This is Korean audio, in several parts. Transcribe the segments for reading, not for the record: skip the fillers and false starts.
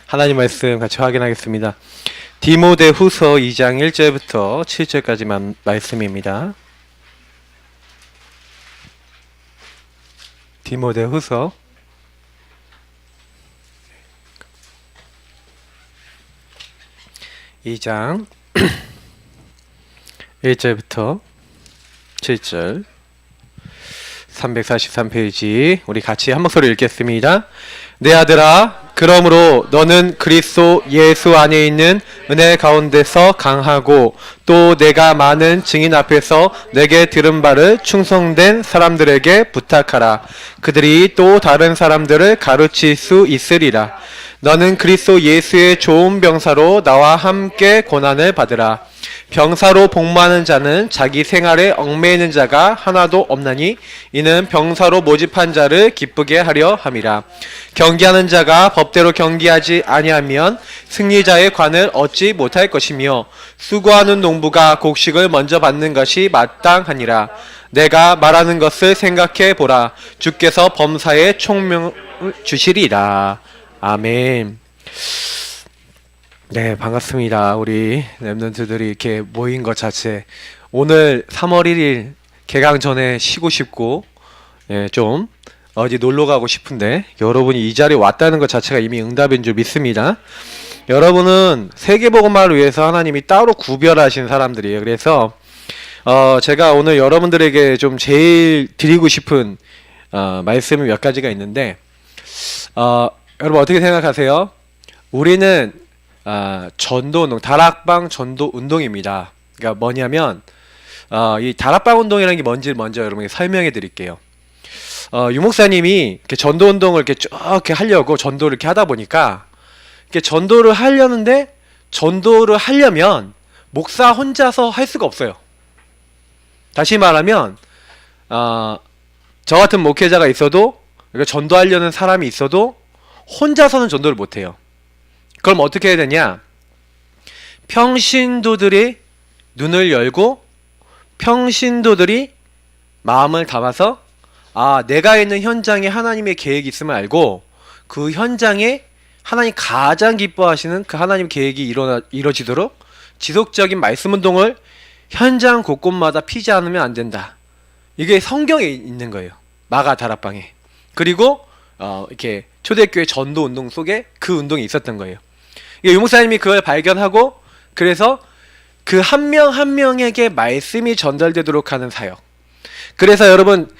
하나님 말씀 같이 확인하겠습니다. 디모데후서 2장 1절부터 7절까지만 말씀입니다. 디모데후서 2장 1절부터 7절 343페이지 우리 같이 한 목소리 읽겠습니다. 내 아들아, 그러므로 너는 그리스도 예수 안에 있는 은혜 가운데서 강하고 또 내가 많은 증인 앞에서 내게 들은 바를 충성된 사람들에게 부탁하라. 그들이 또 다른 사람들을 가르칠 수 있으리라. 너는 그리스도 예수의 좋은 병사로 나와 함께 고난을 받으라. 병사로 복무하는 자는 자기 생활에 얽매이는 자가 하나도 없나니 이는 병사로 모집한 자를 기쁘게 하려 함이라. 경기하는 자가 법대로 경기하지 아니하면 승리자의 관을 얻지 못할 것이며 수고하는 농부가 곡식을 먼저 받는 것이 마땅하니라. 내가 말하는 것을 생각해 보라. 주께서 범사에 총명을 주시리라. 아멘. 네, 반갑습니다. 우리 랩런트들이 이렇게 모인 것 자체. 오늘 3월 1일 개강 전에 쉬고 싶고, 좀 어디 놀러 가고 싶은데, 여러분이 이 자리에 왔다는 것 자체가 이미 응답인 줄 믿습니다. 여러분은 세계복음화를 위해서 하나님이 따로 구별하신 사람들이에요. 그래서, 제가 오늘 여러분들에게 좀 제일 드리고 싶은, 말씀이 몇 가지가 있는데, 여러분 어떻게 생각하세요? 우리는 전도 운동, 다락방 전도 운동입니다. 그러니까 뭐냐면 이 다락방 운동이라는 게 뭔지 먼저 여러분에게 설명해 드릴게요. 유 목사님이 이렇게 전도 운동을 이렇게 쭉 이렇게 하려고 전도를 이렇게 하다 보니까 이렇게 전도를 하려는데 전도를 하려면 목사 혼자서 할 수가 없어요. 다시 말하면 저 같은 목회자가 있어도 전도하려는 사람이 있어도 혼자서는 전도를 못 해요. 그럼 어떻게 해야 되냐? 평신도들이 눈을 열고 평신도들이 마음을 담아서 내가 있는 현장에 하나님의 계획이 있음을 알고 그 현장에 하나님 가장 기뻐하시는 그 하나님 계획이 이루어지도록 지속적인 말씀 운동을 현장 곳곳마다 피지 않으면 안 된다. 이게 성경에 있는 거예요. 마가 다락방에. 그리고 이렇게 초대교회 전도 운동 속에 그 운동이 있었던 거예요. 유목사님이 그걸 발견하고 그래서 그 한 명 한 명에게 말씀이 전달되도록 하는 사역. 그래서 여러분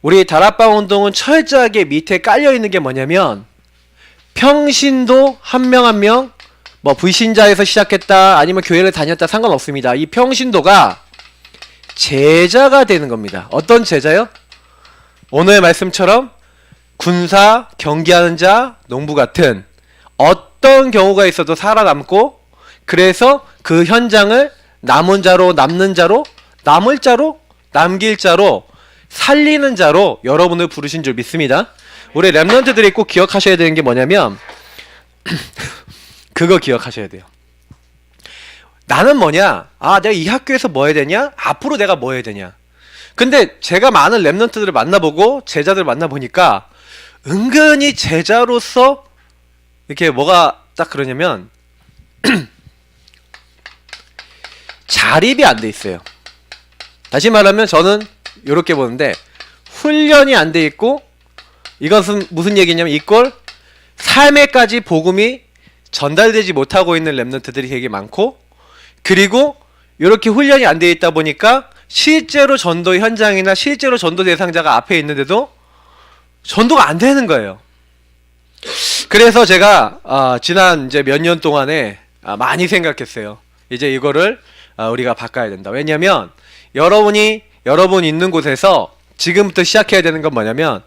우리 다락방 운동은 철저하게 밑에 깔려있는 게 뭐냐면 평신도 한 명 한 명 뭐 불신자에서 시작했다 아니면 교회를 다녔다 상관없습니다. 이 평신도가 제자가 되는 겁니다. 어떤 제자요? 오늘 말씀처럼 군사, 경기하는 자, 농부 같은 어떤 경우가 있어도 살아남고 그래서 그 현장을 남은 자로 남는 자로 남을 자로 남길 자로 살리는 자로 여러분을 부르신 줄 믿습니다. 우리 랩런트들이 꼭 기억하셔야 되는 게 뭐냐면 그거 기억하셔야 돼요. 나는 뭐냐? 내가 이 학교에서 뭐 해야 되냐? 앞으로 내가 뭐 해야 되냐? 근데 제가 많은 랩런트들을 만나보고 제자들을 만나보니까 은근히 제자로서 이렇게 뭐가 딱 그러냐면 자립이 안 돼 있어요. 다시 말하면 저는 이렇게 보는데 훈련이 안 돼 있고 이것은 무슨 얘기냐면 이걸 삶에까지 복음이 전달되지 못하고 있는 랩런트들이 되게 많고 그리고 이렇게 훈련이 안 돼 있다 보니까 실제로 전도 현장이나 실제로 전도 대상자가 앞에 있는데도 전도가 안 되는 거예요. 그래서 제가 지난 이제 몇 년 동안에 많이 생각했어요. 이제 이거를 우리가 바꿔야 된다. 왜냐면 여러분 있는 곳에서 지금부터 시작해야 되는 건 뭐냐면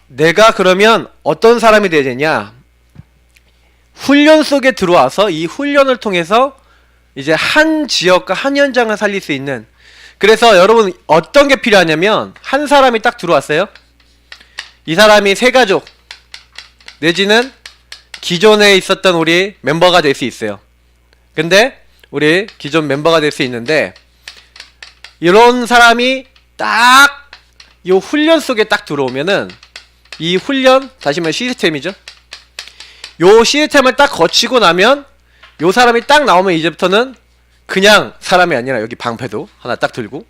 내가 그러면 어떤 사람이 돼야 되냐? 훈련 속에 들어와서 이 훈련을 통해서 이제 한 지역과 한 현장을 살릴 수 있는 그래서 여러분 어떤 게 필요하냐면 한 사람이 딱 들어왔어요. 이 사람이 세 가족 내지는 기존에 있었던 우리 멤버가 될 수 있어요. 근데 우리 기존 멤버가 될 수 있는데 이런 사람이 딱 이 훈련 속에 딱 들어오면은 이 훈련 다시 말해 시스템이죠. 요 시스템을 딱 거치고 나면 요 사람이 딱 나오면 이제부터는 그냥 사람이 아니라 여기 방패도 하나 딱 들고,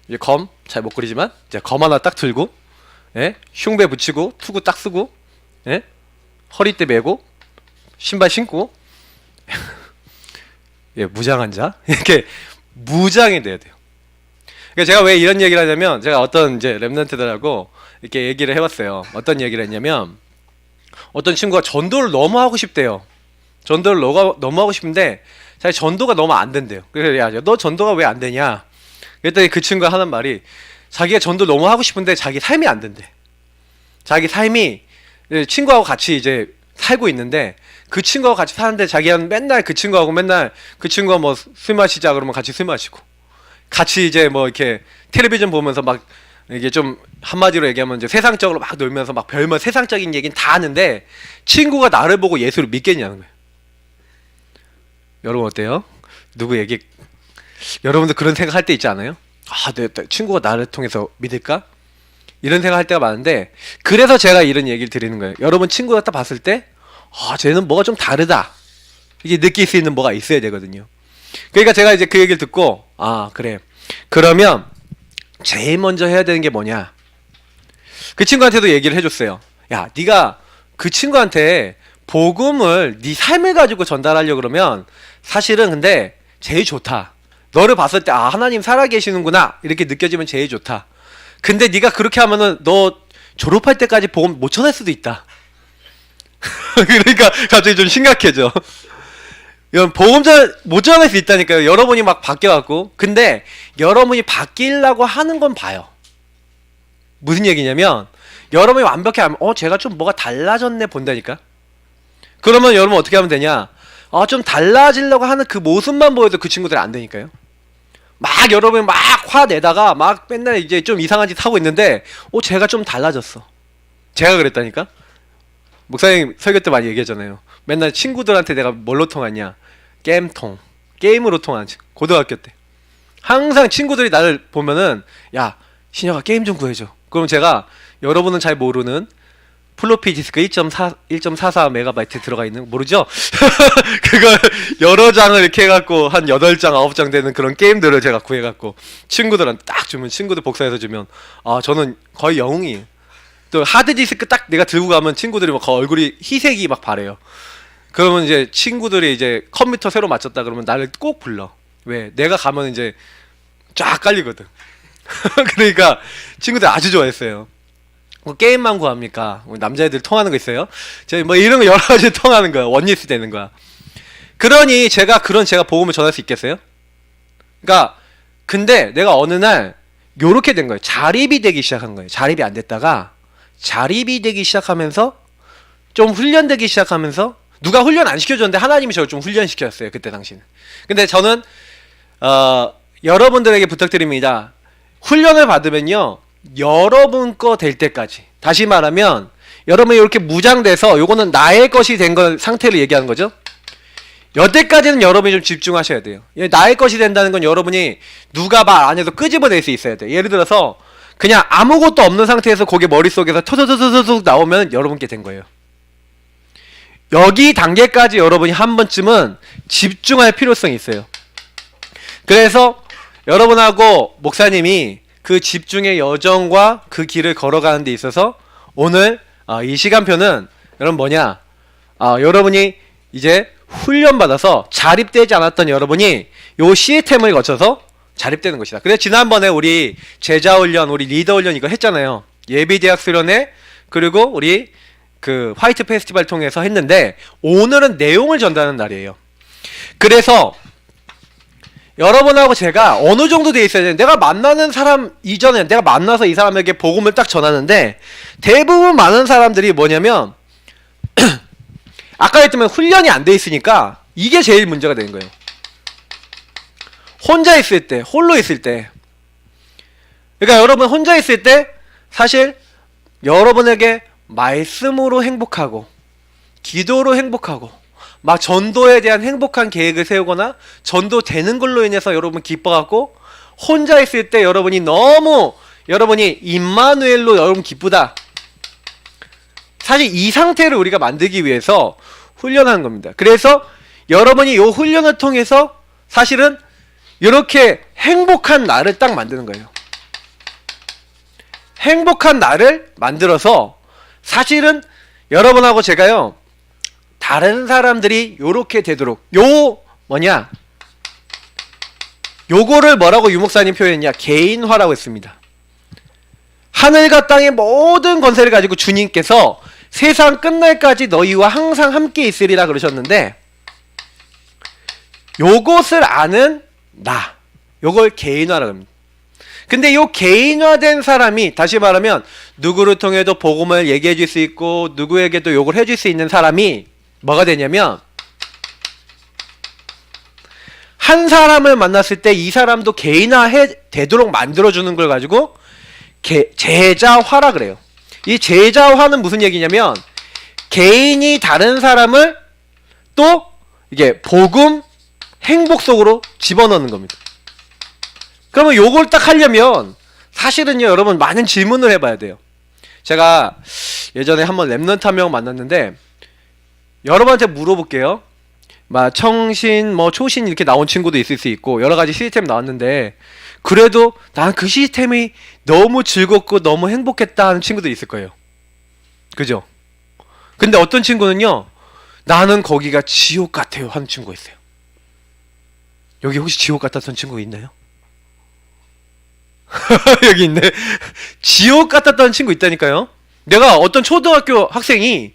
이제 검 잘 못 그리지만 이제 검 하나 딱 들고, 예? 흉배 붙이고 투구 딱 쓰고, 예? 허리띠 메고 신발 신고 예, 무장한 자 이렇게 무장이 돼야 돼요. 그러니까 제가 왜 이런 얘기를 하냐면, 제가 어떤 이제 랩런트들하고 이렇게 얘기를 해봤어요. 어떤 얘기를 했냐면, 어떤 친구가 전도를 너무 하고 싶대요. 전도를 너무 하고 싶은데 사실 전도가 너무 안 된대요. 그래서 야, 너 전도가 왜 안 되냐? 그랬더니 그 친구가 하는 말이, 자기가 전도 너무 하고 싶은데 자기 삶이 안 된대. 자기 삶이, 친구하고 같이 이제 살고 있는데, 그 친구하고 같이 사는데 자기는 맨날 그 친구하고 맨날 그 친구가 뭐 술 마시자 그러면 같이 술 마시고, 같이 이제 뭐 이렇게 텔레비전 보면서 막 이게 좀 한마디로 얘기하면 이제 세상적으로 막 놀면서 막 별말 세상적인 얘기는 다 하는데, 친구가 나를 보고 예수를 믿겠냐는 거예요. 여러분 어때요? 누구 얘기, 여러분들 그런 생각 할 때 있지 않아요? 아, 내 친구가 나를 통해서 믿을까? 이런 생각 할 때가 많은데, 그래서 제가 이런 얘기를 드리는 거예요. 여러분 친구가 딱 봤을 때, 아, 쟤는 뭐가 좀 다르다, 이게 느낄 수 있는 뭐가 있어야 되거든요. 그러니까 제가 이제 그 얘기를 듣고, 아, 그래, 그러면 제일 먼저 해야 되는 게 뭐냐, 그 친구한테도 얘기를 해줬어요. 야, 네가 그 친구한테 복음을, 네 삶을 가지고 전달하려고 그러면 사실은 근데 제일 좋다, 너를 봤을 때 아, 하나님 살아계시는구나 이렇게 느껴지면 제일 좋다. 근데 네가 그렇게 하면은 너 졸업할 때까지 복음 못 전할 수도 있다. 그러니까 갑자기 좀 심각해져. 이건 복음 못 전할 수 있다니까요. 여러분이 막 바뀌어갖고. 근데 여러분이 바뀌려고 하는 건 봐요. 무슨 얘기냐면, 여러분이 완벽히 하면 제가 좀 뭐가 달라졌네 본다니까. 그러면 여러분 어떻게 하면 되냐, 좀 달라지려고 하는 그 모습만 보여도 그 친구들이 안 되니까요. 막 여러분이 막 화내다가 막 맨날 이제 좀 이상한 짓 하고 있는데, 제가 좀 달라졌어. 제가 그랬다니까. 목사님 설교 때 많이 얘기하잖아요. 맨날 친구들한테 내가 뭘로 통하냐, 게임으로 통하지. 고등학교 때 항상 친구들이 나를 보면은, 야, 신혁아 게임 좀 구해줘. 그럼 제가, 여러분은 잘 모르는 플로피 디스크 1.44MB 들어가 있는, 모르죠? 그걸 여러 장을 이렇게 해갖고 한 8장 9장 되는 그런 게임들을 제가 구해갖고 친구들한테 딱 주면, 친구들 복사해서 주면, 아, 저는 거의 영웅이에요. 또 하드디스크 딱 내가 들고 가면 친구들이 막 얼굴이 희색이 막 바래요. 그러면 이제 친구들이 이제 컴퓨터 새로 맞췄다 그러면 나를 꼭 불러. 왜? 내가 가면 이제 쫙 깔리거든. 그러니까 친구들 아주 좋아했어요. 뭐 게임만 구합니까? 남자애들 통하는 거 있어요? 저희 뭐 이런 거 여러 가지 통하는 거야. 원리스 되는 거야. 그러니 제가 복음을 전할 수 있겠어요? 그러니까 근데 내가 어느 날 요렇게 된 거예요. 자립이 되기 시작한 거예요. 자립이 안 됐다가 자립이 되기 시작하면서, 좀 훈련되기 시작하면서, 누가 훈련 안 시켜줬는데 하나님이 저를 좀 훈련시켰어요, 그때 당시는. 근데 저는 여러분들에게 부탁드립니다. 훈련을 받으면요, 여러분 거 될 때까지, 다시 말하면 여러분이 이렇게 무장돼서 요거는 나의 것이 된 건 상태를 얘기하는 거죠. 여태까지는 여러분이 좀 집중하셔야 돼요. 나의 것이 된다는 건 여러분이 누가 말 안 해도 끄집어낼 수 있어야 돼요. 예를 들어서 그냥 아무것도 없는 상태에서 거기 머릿속에서 토토토토토 나오면 여러분께 된 거예요. 여기 단계까지 여러분이 한 번쯤은 집중할 필요성이 있어요. 그래서 여러분하고 목사님이 그 집중의 여정과 그 길을 걸어가는 데 있어서 오늘 이 시간표는 여러분 뭐냐, 여러분이 이제 훈련받아서 자립되지 않았던 여러분이 요 시스템을 거쳐서 자립되는 것이다. 그래서 지난번에 우리 제자훈련, 우리 리더훈련 이거 했잖아요. 예비대학 수련회, 그리고 우리 그 화이트 페스티벌 통해서 했는데, 오늘은 내용을 전달하는 날이에요. 그래서 여러분하고 제가 어느 정도 돼 있어야 돼. 내가 만나는 사람 이전에 내가 만나서 이 사람에게 복음을 딱 전하는데, 대부분 많은 사람들이 뭐냐면 아까 했지만 훈련이 안 돼 있으니까 이게 제일 문제가 되는 거예요. 혼자 있을 때, 홀로 있을 때. 그러니까 여러분 혼자 있을 때 사실 여러분에게 말씀으로 행복하고 기도로 행복하고 막 전도에 대한 행복한 계획을 세우거나 전도되는 걸로 인해서 여러분 기뻐갖고, 혼자 있을 때 여러분이 임마누엘로 여러분 기쁘다. 사실 이 상태를 우리가 만들기 위해서 훈련하는 겁니다. 그래서 여러분이 이 훈련을 통해서 사실은 이렇게 행복한 나를 딱 만드는 거예요. 행복한 나를 만들어서 사실은 여러분하고 제가요, 다른 사람들이 요렇게 되도록, 요거를 뭐라고 유목사님 표현했냐? 개인화라고 했습니다. 하늘과 땅의 모든 권세를 가지고 주님께서 세상 끝날까지 너희와 항상 함께 있으리라 그러셨는데, 요것을 아는 나, 요걸 개인화라고 합니다. 근데 요 개인화된 사람이, 다시 말하면 누구를 통해도 복음을 얘기해 줄 수 있고 누구에게도 요걸 해줄 수 있는 사람이 뭐가 되냐면, 한 사람을 만났을 때 이 사람도 개인화 되도록 만들어주는 걸 가지고 제자화라 그래요. 이 제자화는 무슨 얘기냐면, 개인이 다른 사람을 또 이게 복음, 행복 속으로 집어넣는 겁니다. 그러면 요걸 딱 하려면 사실은요, 여러분 많은 질문을 해봐야 돼요. 제가 예전에 한번 랩런트 한 명 만났는데, 여러분한테 물어볼게요. 막 청신, 뭐 초신 이렇게 나온 친구도 있을 수 있고 여러 가지 시스템 나왔는데, 그래도 난 그 시스템이 너무 즐겁고 너무 행복했다 하는 친구도 있을 거예요. 그죠? 근데 어떤 친구는요, 나는 거기가 지옥 같아요 하는 친구가 있어요. 여기 혹시 지옥 같았던 친구 있나요? 여기 있네. 지옥 같았던 친구 있다니까요. 내가 어떤 초등학교 학생이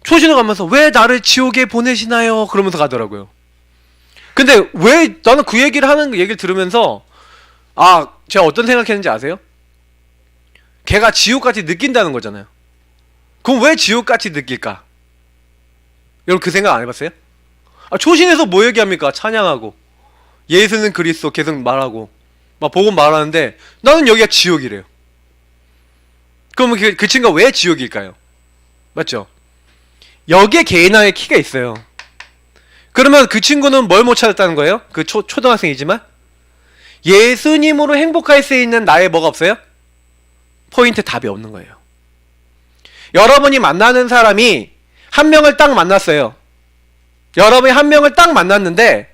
초신을 가면서 왜 나를 지옥에 보내시나요? 그러면서 가더라고요. 근데 왜 나는 그 얘기를 들으면서, 제가 어떤 생각했는지 아세요? 걔가 지옥같이 느낀다는 거잖아요. 그럼 왜 지옥같이 느낄까? 여러분 그 생각 안 해봤어요? 초신에서 뭐 얘기합니까? 찬양하고 예수는 그리스도 계속 말하고 막 복음 말하는데, 나는 여기가 지옥이래요. 그러면 그 친구가 왜 지옥일까요? 맞죠? 여기에 개인화의 키가 있어요. 그러면 그 친구는 뭘 못 찾았다는 거예요? 그 초등학생이지만 예수님으로 행복할 수 있는 나의 뭐가 없어요? 포인트, 답이 없는 거예요. 여러분이 만나는 사람이 한 명을 딱 만났어요. 여러분이 한 명을 딱 만났는데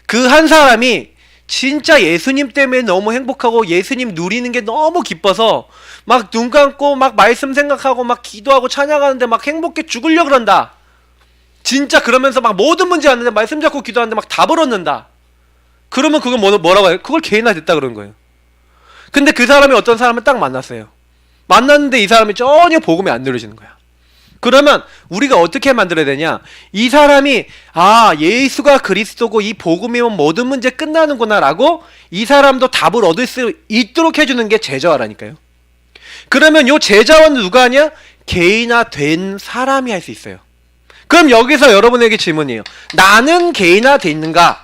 그 한 사람이 진짜 예수님 때문에 너무 행복하고 예수님 누리는 게 너무 기뻐서 막 눈 감고 막 말씀 생각하고 막 기도하고 찬양하는데 막 행복해 죽으려 그런다. 진짜 그러면서 막 모든 문제 왔는데 말씀 잡고 기도하는데 막 답을 얻는다. 그러면 그걸 뭐라고 해요? 그걸 개인화 됐다 그런 거예요. 근데 그 사람이 어떤 사람을 딱 만났어요. 만났는데 이 사람이 전혀 복음이 안 누려지는 거야. 그러면 우리가 어떻게 만들어야 되냐? 이 사람이 예수가 그리스도고 이 복음이면 모든 문제 끝나는구나 라고 이 사람도 답을 얻을 수 있도록 해주는 게 제자화라니까요. 그러면 요 제자화는 누가 하냐? 개인화된 사람이 할 수 있어요. 그럼 여기서 여러분에게 질문이에요. 나는 개인화돼 있는가?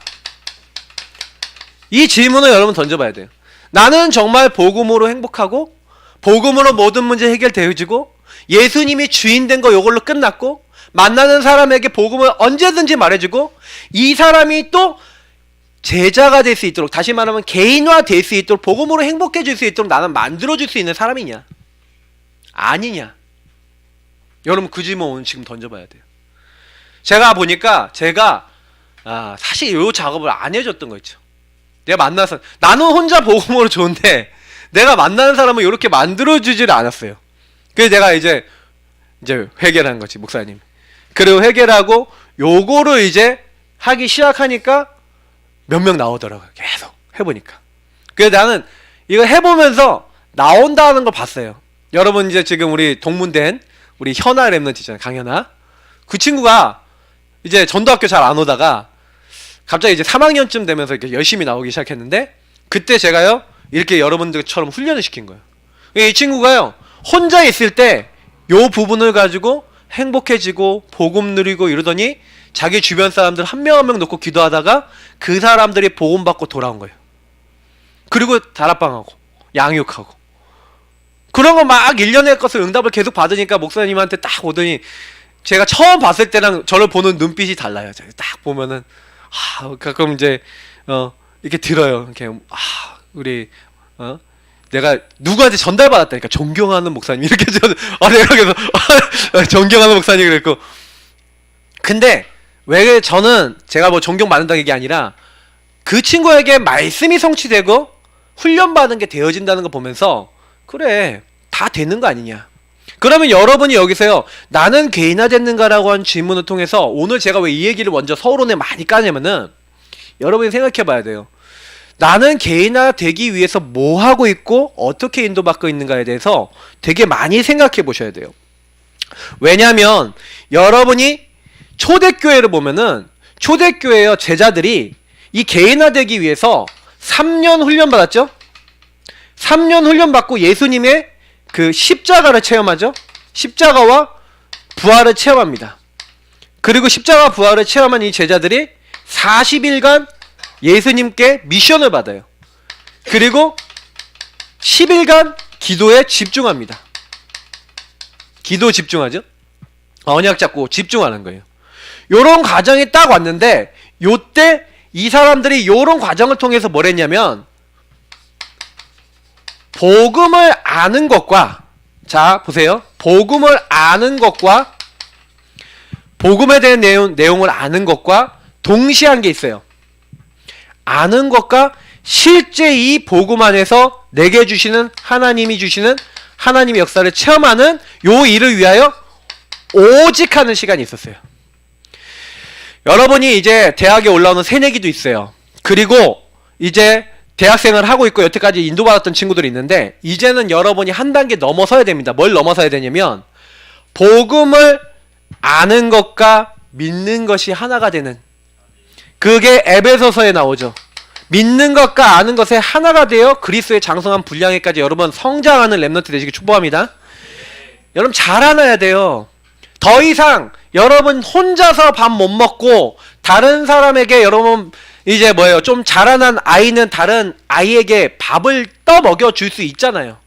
이 질문을 여러분 던져봐야 돼요. 나는 정말 복음으로 행복하고 복음으로 모든 문제 해결되어지고 예수님이 주인 된 거 요걸로 끝났고 만나는 사람에게 복음을 언제든지 말해주고 이 사람이 또 제자가 될 수 있도록, 다시 말하면 개인화 될 수 있도록 복음으로 행복해질 수 있도록 나는 만들어줄 수 있는 사람이냐 아니냐? 여러분 그 질문 오늘 지금 던져봐야 돼요. 제가 보니까 사실 요 작업을 안 해줬던 거 있죠. 내가 만나서 나는 혼자 복음으로 좋은데 내가 만나는 사람을 이렇게 만들어주지를 않았어요. 그래서 내가 이제 회개를 한 거지, 목사님. 그리고 회개를 요거를 이제 하기 시작하니까 몇 명 나오더라고요. 계속 해보니까. 그래서 나는 이거 해보면서 나온다는 걸 봤어요. 여러분 이제 지금 우리 동문된 우리 현아 랩런트 있잖아요, 강현아. 그 친구가 이제 전도학교 잘 안 오다가 갑자기 이제 3학년쯤 되면서 이렇게 열심히 나오기 시작했는데, 그때 제가요 이렇게 여러분들처럼 훈련을 시킨 거예요. 이 친구가요 혼자 있을 때 요 부분을 가지고 행복해지고 복음 누리고 이러더니 자기 주변 사람들 한 명 한 명 놓고 기도하다가 그 사람들이 복음 받고 돌아온 거예요. 그리고 다락방하고 양육하고 그런 거 막 1년의 것을 응답을 계속 받으니까 목사님한테 딱 오더니 제가 처음 봤을 때랑 저를 보는 눈빛이 달라요. 제가 딱 보면은 가끔 이제 이렇게 들어요. 이렇게 우리 내가 누구한테 전달받았다니까, 존경하는 목사님 이렇게 내가 그래서 존경하는 목사님 그랬고, 근데 왜 저는 제가 뭐 존경받는다는 게 아니라 그 친구에게 말씀이 성취되고 훈련받은 게 되어진다는 거 보면서 그래 다 되는 거 아니냐. 그러면 여러분이 여기서요 나는 개인화됐는가라고 한 질문을 통해서 오늘 제가 왜 이 얘기를 먼저 서론에 많이 까냐면은 여러분이 생각해 봐야 돼요. 나는 개인화되기 위해서 뭐 하고 있고 어떻게 인도받고 있는가에 대해서 되게 많이 생각해 보셔야 돼요. 왜냐하면 여러분이 초대교회를 보면은 초대교회의 제자들이 이 개인화되기 위해서 3년 훈련 받았죠? 3년 훈련 받고 예수님의 그 십자가를 체험하죠? 십자가와 부활을 체험합니다. 그리고 십자가 부활을 체험한 이 제자들이 40일간 예수님께 미션을 받아요. 그리고 10일간 기도에 집중합니다. 기도 집중하죠? 언약 잡고 집중하는 거예요. 요런 과정이 딱 왔는데 요때 이 사람들이 요런 과정을 통해서 뭘 했냐면 복음을 아는 것과 자 보세요. 복음을 아는 것과 복음에 대한 내용을 아는 것과 동시에 한 게 있어요. 아는 것과 실제 이 복음 안에서 내게 주시는 하나님이 주시는 하나님의 역사를 체험하는 요 일을 위하여 오직 하는 시간이 있었어요. 여러분이 이제 대학에 올라오는 새내기도 있어요. 그리고 이제 대학생을 하고 있고 여태까지 인도받았던 친구들이 있는데 이제는 여러분이 한 단계 넘어서야 됩니다. 뭘 넘어서야 되냐면 복음을 아는 것과 믿는 것이 하나가 되는 그게 에베소서에 나오죠. 믿는 것과 아는 것에 하나가 되어 그리스도의 장성한 분량에까지 여러분 성장하는 렘넌트 되시길 축복합니다. 여러분 잘 알아야 돼요. 더 이상 여러분 혼자서 밥 못 먹고 다른 사람에게 여러분 이제 뭐예요? 좀 자라난 아이는 다른 아이에게 밥을 떠먹여 줄 수 있잖아요.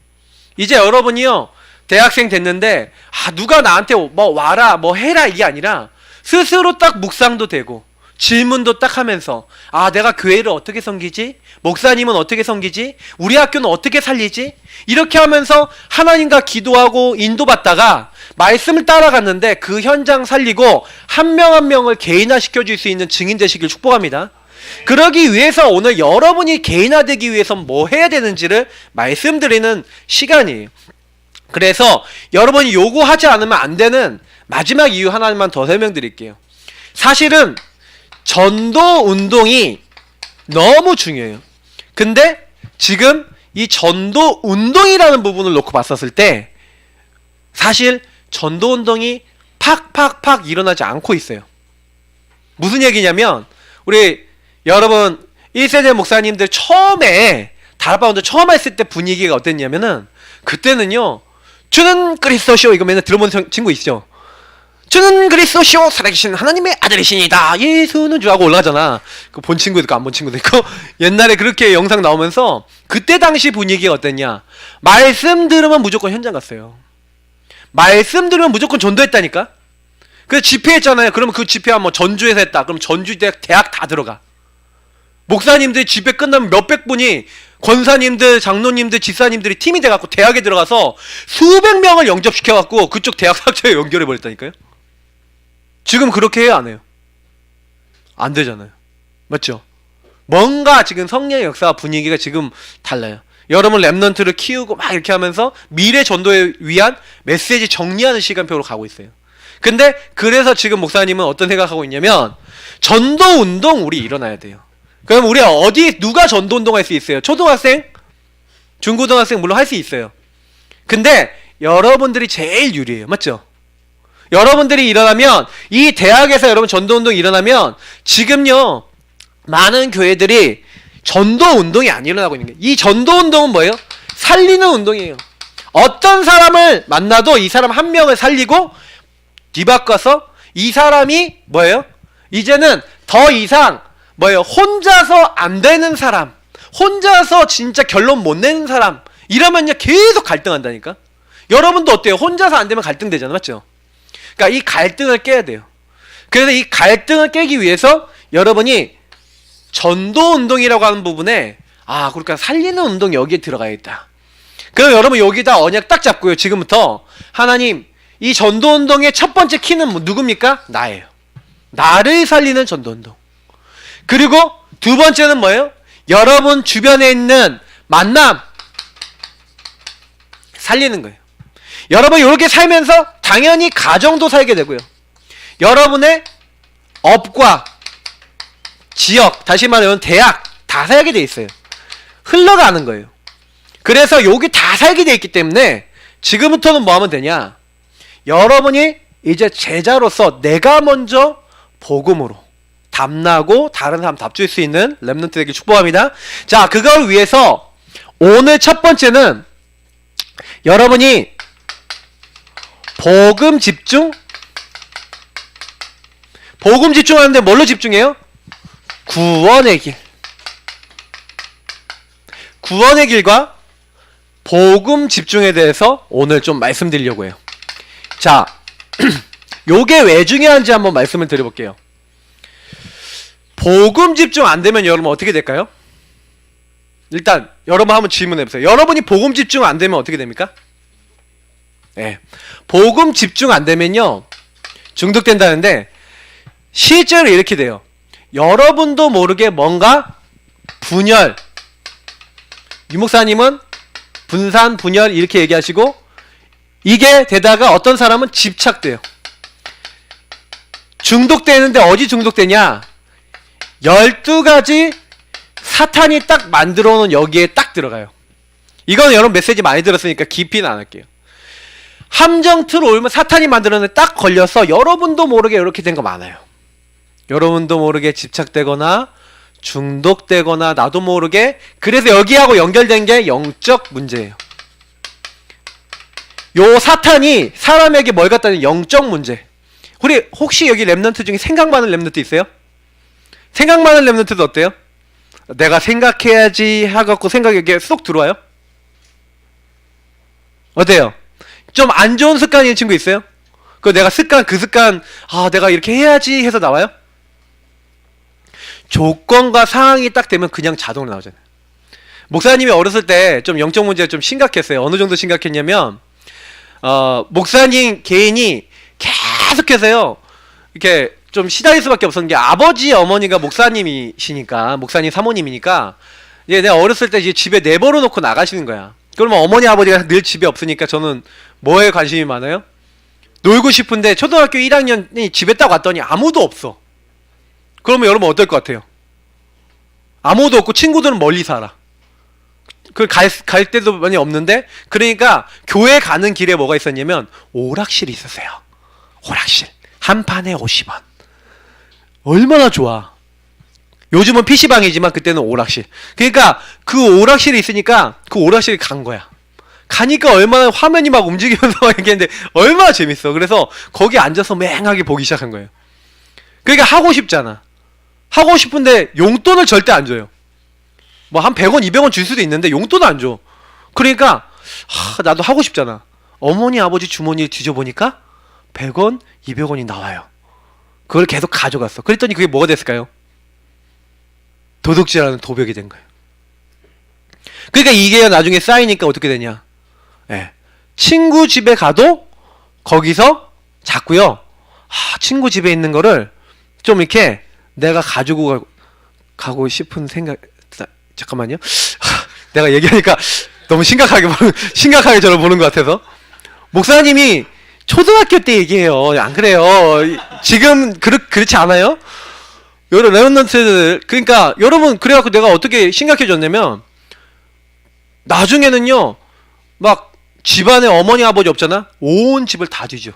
이제 여러분이요 대학생 됐는데 누가 나한테 뭐 와라 뭐 해라 이게 아니라 스스로 딱 묵상도 되고 질문도 딱 하면서 내가 교회를 어떻게 섬기지? 목사님은 어떻게 섬기지? 우리 학교는 어떻게 살리지? 이렇게 하면서 하나님과 기도하고 인도받다가 말씀을 따라갔는데 그 현장 살리고 한 명 한 명을 개인화시켜줄 수 있는 증인 되시길 축복합니다. 그러기 위해서 오늘 여러분이 개인화되기 위해서 뭐 해야 되는지를 말씀드리는 시간이에요. 그래서 여러분이 요구하지 않으면 안 되는 마지막 이유 하나만 더 설명드릴게요. 사실은 전도 운동이 너무 중요해요. 근데 지금 이 전도 운동이라는 부분을 놓고 봤었을 때 사실 전도 운동이 팍팍팍 일어나지 않고 있어요. 무슨 얘기냐면 우리 여러분 1세대 목사님들 처음에 다락방들 처음 했을 때 분위기가 어땠냐면은 그때는요 주는 그리스도시오 이거 맨날 들어본 친구 있죠. 주는 그리스도시오 살아계신 하나님의 아들이시니다 예수는 주하고 올라가잖아. 그 본 친구도 있고 안 본 친구도 있고 옛날에 그렇게 영상 나오면서 그때 당시 분위기가 어땠냐. 말씀 들으면 무조건 현장 갔어요. 말씀 들으면 무조건 전도했다니까. 그래서 집회했잖아요. 그러면 그 집회가 뭐 전주에서 했다. 그럼 전주 대학 다 들어가. 목사님들 집회 끝나면 몇백 분이 권사님들, 장로님들, 지사님들이 팀이 돼갖고 대학에 들어가서 수백 명을 영접시켜갖고 그쪽 대학 학교에 연결해버렸다니까요. 지금 그렇게 해요, 안 해요? 안 되잖아요. 맞죠? 뭔가 지금 성령의 역사와 분위기가 지금 달라요. 여러분 렘넌트를 키우고 막 이렇게 하면서 미래 전도에 위한 메시지 정리하는 시간표로 가고 있어요. 근데 그래서 지금 목사님은 어떤 생각하고 있냐면 전도 운동 우리 일어나야 돼요. 그럼 우리 누가 전도 운동할 수 있어요? 초등학생? 중고등학생 물론 할 수 있어요. 근데 여러분들이 제일 유리해요. 맞죠? 여러분들이 일어나면 이 대학에서 여러분 전도 운동이 일어나면 지금요 많은 교회들이 전도 운동이 안 일어나고 있는 거예요. 이 전도 운동은 뭐예요? 살리는 운동이에요. 어떤 사람을 만나도 이 사람 한 명을 살리고 뒤바꿔서 이 사람이 뭐예요? 이제는 더 이상 뭐예요? 혼자서 안 되는 사람, 혼자서 진짜 결론 못 내는 사람 이러면요 계속 갈등한다니까. 여러분도 어때요? 혼자서 안 되면 갈등되잖아, 맞죠? 그러니까 이 갈등을 깨야 돼요. 그래서 이 갈등을 깨기 위해서 여러분이 전도 운동이라고 하는 부분에 그러니까 살리는 운동 여기에 들어가야겠다. 그럼 여러분 여기다 언약 딱 잡고요. 지금부터 하나님 이 전도 운동의 첫 번째 키는 누굽니까? 나예요. 나를 살리는 전도운동. 그리고 두 번째는 뭐예요? 여러분 주변에 있는 만남 살리는 거예요. 여러분 이렇게 살면서 당연히 가정도 살게 되고요. 여러분의 업과 지역, 다시 말하면 대학 다 살게 돼 있어요. 흘러가는 거예요. 그래서 여기 다 살게 돼 있기 때문에 지금부터는 뭐 하면 되냐? 여러분이 이제 제자로서 내가 먼저 복음으로 담나고 다른 사람 답줄 수 있는 렘넌트 되길 축복합니다. 자, 그걸 위해서 오늘 첫 번째는 여러분이 복음 집중하는데 뭘로 집중해요? 구원의 길. 구원의 길과 복음 집중에 대해서 오늘 좀 말씀드리려고 해요. 자, 요게 왜 중요한지 한번 말씀을 드려볼게요. 복음 집중 안 되면 여러분 어떻게 될까요? 일단 여러분 한번 질문해보세요. 여러분이 복음 집중 안 되면 어떻게 됩니까? 네. 복음 집중 안 되면요 중독된다는데 실제로 이렇게 돼요. 여러분도 모르게 뭔가 분열, 유 목사님은 분산, 분열 이렇게 얘기하시고 이게 되다가 어떤 사람은 집착돼요. 중독되는데 어디 중독되냐? 12가지 사탄이 딱 만들어 놓은 여기에 딱 들어가요. 이건 여러분 메시지 많이 들었으니까 깊이는 안 할게요. 함정 올면 사탄이 만들어 놓은 딱 걸려서 여러분도 모르게 이렇게 된 거 많아요. 여러분도 모르게 집착되거나 중독되거나 나도 모르게, 그래서 여기하고 연결된 게 영적 문제예요. 요 사탄이 사람에게 뭘 갖다 는 영적 문제. 우리 혹시 여기 렘넌트 중에 생각 많은 렘넌트 있어요? 생각 많은 렘넌트도 어때요? 내가 생각해야지 하갖고 생각이 이렇게 쏙 들어와요? 어때요? 좀 안 좋은 습관인 친구 있어요? 그 내가 그 습관 내가 이렇게 해야지 해서 나와요? 조건과 상황이 딱 되면 그냥 자동으로 나오잖아요. 목사님이 어렸을 때 좀 영적 문제가 좀 심각했어요. 어느 정도 심각했냐면 목사님 개인이 계속해서요 이렇게 좀 시달릴 수밖에 없었는 게 아버지 어머니가 목사님이시니까, 목사님 사모님이니까 이제 내가 어렸을 때 이제 집에 내버려 놓고 나가시는 거야. 그러면 어머니 아버지가 늘 집에 없으니까 저는 뭐에 관심이 많아요? 놀고 싶은데 초등학교 1학년이 집에 딱 왔더니 아무도 없어. 그러면 여러분 어떨 것 같아요? 아무도 없고 친구들은 멀리 살아. 갈 때도 많이 없는데, 그러니까 교회 가는 길에 뭐가 있었냐면 오락실이 있었어요. 오락실 한 판에 50원. 얼마나 좋아. 요즘은 PC방이지만 그때는 오락실. 그러니까 그 오락실이 있으니까 그 오락실에 간 거야. 가니까 얼마나 화면이 막 움직이면서 막 얘기했는데 얼마나 재밌어. 그래서 거기 앉아서 맹하게 보기 시작한 거예요. 그러니까 하고 싶잖아. 하고 싶은데 용돈을 절대 안 줘요. 뭐 한 100원, 200원 줄 수도 있는데 용돈을 안 줘. 그러니까 나도 하고 싶잖아. 어머니, 아버지 주머니에 뒤져보니까 100원, 200원이 나와요. 그걸 계속 가져갔어. 그랬더니 그게 뭐가 됐을까요? 도둑질하는 도벽이 된 거예요. 그러니까 이게 나중에 쌓이니까 어떻게 되냐? 친구 집에 가도 거기서 자꾸요. 친구 집에 있는 거를 좀 이렇게 내가 가지고 가고 싶은 생각. 잠깐만요. 내가 얘기하니까 너무 심각하게 저를 보는 것 같아서. 목사님이 초등학교 때 얘기해요. 안 그래요? 지금 그렇지 않아요? 여러 렘넌트들, 그러니까 여러분, 그래갖고 내가 어떻게 심각해졌냐면 나중에는요 막 집안에 어머니 아버지 없잖아. 온 집을 다 뒤져.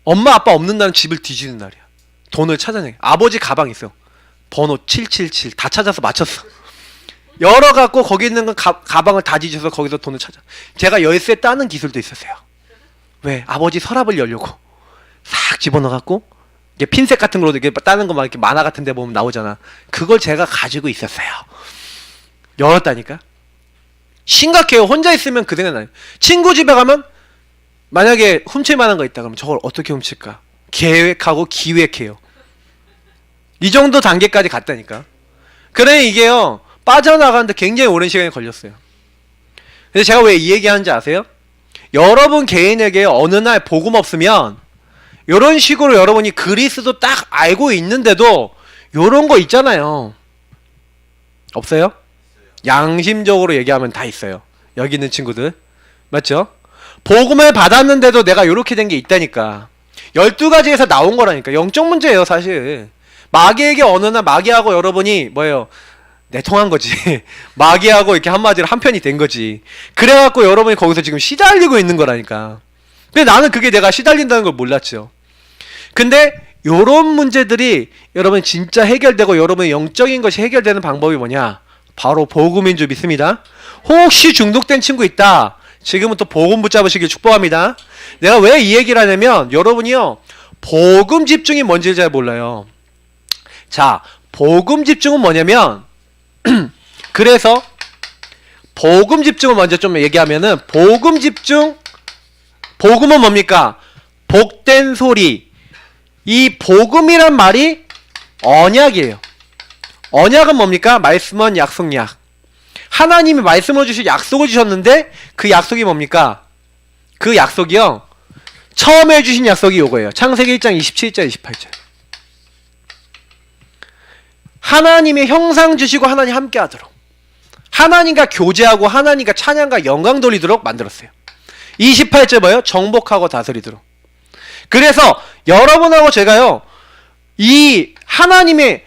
엄마 아빠 없는 날은 집을 뒤지는 날이야. 돈을 찾아내. 아버지 가방 있어. 번호 777 다 찾아서 맞췄어. 열어갖고 거기 있는 건 가방을 다 뒤져서 거기서 돈을 찾아. 제가 열쇠 따는 기술도 있었어요. 왜? 아버지 서랍을 열려고 싹 집어넣어갖고 이게 핀셋 같은 걸로 이렇게 따는 거 막 이렇게 만화 같은 데 보면 나오잖아. 그걸 제가 가지고 있었어요. 열었다니까. 심각해요. 혼자 있으면 그 생각 나요. 친구 집에 가면 만약에 훔칠 만한 거 있다 그러면 저걸 어떻게 훔칠까 계획하고 기획해요. 이 정도 단계까지 갔다니까. 그래 이게요 빠져나가는데 굉장히 오랜 시간이 걸렸어요. 그래서 제가 왜 이 얘기 하는지 아세요? 여러분 개인에게 어느 날 복음 없으면 요런 식으로 여러분이 그리스도 딱 알고 있는데도 요런 거 있잖아요. 없어요? 양심적으로 얘기하면 다 있어요. 여기 있는 친구들. 맞죠? 복음을 받았는데도 내가 요렇게 된 게 있다니까. 12가지에서 나온 거라니까. 영적 문제예요, 사실. 마귀에게 어느 날 마귀하고 여러분이 뭐예요? 내통한 거지. 마귀하고 이렇게 한마디로 한편이 된 거지. 그래갖고 여러분이 거기서 지금 시달리고 있는 거라니까. 근데 나는 그게 내가 시달린다는 걸 몰랐죠. 근데 요런 문제들이 여러분 진짜 해결되고 여러분의 영적인 것이 해결되는 방법이 뭐냐? 바로 복음인 줄 믿습니다. 혹시 중독된 친구 있다. 지금부터 복음 붙잡으시길 축복합니다. 내가 왜 이 얘기를 하냐면 여러분이요. 복음 집중이 뭔지 잘 몰라요. 자, 복음 집중은 뭐냐면 그래서 복음 집중을 먼저 좀 얘기하면은 복음 집중 복음은 뭡니까? 복된 소리. 이 복음이란 말이 언약이에요. 언약은 뭡니까? 말씀은 약속약. 하나님이 말씀을 주시고 약속을 주셨는데 그 약속이 뭡니까? 그 약속이요. 처음에 해주신 약속이 요거예요. 창세기 1장 27절 28절. 하나님의 형상 주시고 하나님 함께 하도록. 하나님과 교제하고 하나님과 찬양과 영광 돌리도록 만들었어요. 28절 뭐예요? 정복하고 다스리도록. 그래서 여러분하고 제가요. 이 하나님의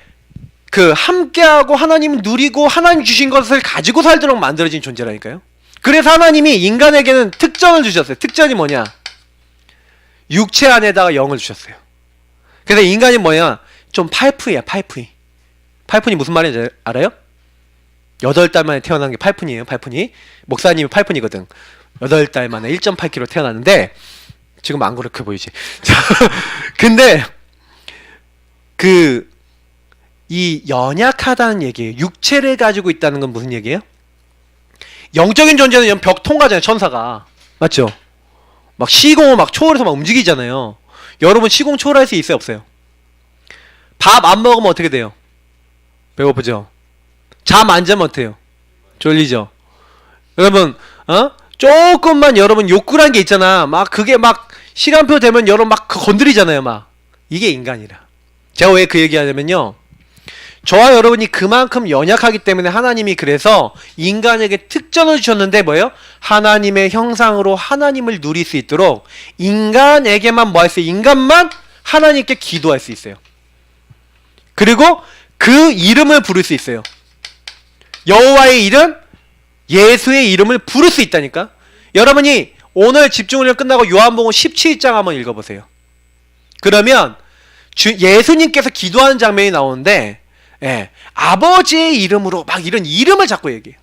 그 함께하고 하나님을 누리고 하나님 주신 것을 가지고 살도록 만들어진 존재라니까요. 그래서 하나님이 인간에게는 특전을 주셨어요. 특전이 뭐냐? 육체 안에다가 영을 주셨어요. 그래서 인간이 뭐냐? 좀 팔프이야. 팔프이. 팔푼이 무슨 말인지 알아요? 8달 만에 태어난 게 팔푼이에요. 팔푼이. 목사님이 팔푼이거든. 8달 만에 1.8kg 태어났는데 지금 안 그렇게 보이지. 근데 이 연약하다는 얘기예요. 육체를 가지고 있다는 건 무슨 얘기예요? 영적인 존재는 벽 통과잖아요. 천사가. 맞죠? 막 시공을 막 초월해서 막 움직이잖아요. 여러분 시공 초월할 수 있어요? 없어요? 밥 안 먹으면 어떻게 돼요? 배고프죠? 잠 안 자면 어때요? 졸리죠? 여러분 조금만 여러분 욕구란 게 있잖아. 막 그게 막 시간표 되면 여러분 막 건드리잖아요. 막 이게 인간이라. 제가 왜 그 얘기하냐면요. 저와 여러분이 그만큼 연약하기 때문에 하나님이 그래서 인간에게 특전을 주셨는데 뭐예요? 하나님의 형상으로 하나님을 누릴 수 있도록 인간에게만 뭐 할 수 있어요? 인간만 하나님께 기도할 수 있어요. 그리고 그 이름을 부를 수 있어요. 여호와의 이름, 예수의 이름을 부를 수 있다니까. 여러분이 오늘 집중훈련 끝나고 요한복음 17장 한번 읽어보세요. 그러면 예수님께서 기도하는 장면이 나오는데 아버지의 이름으로 막 이런 이름을 자꾸 얘기해요.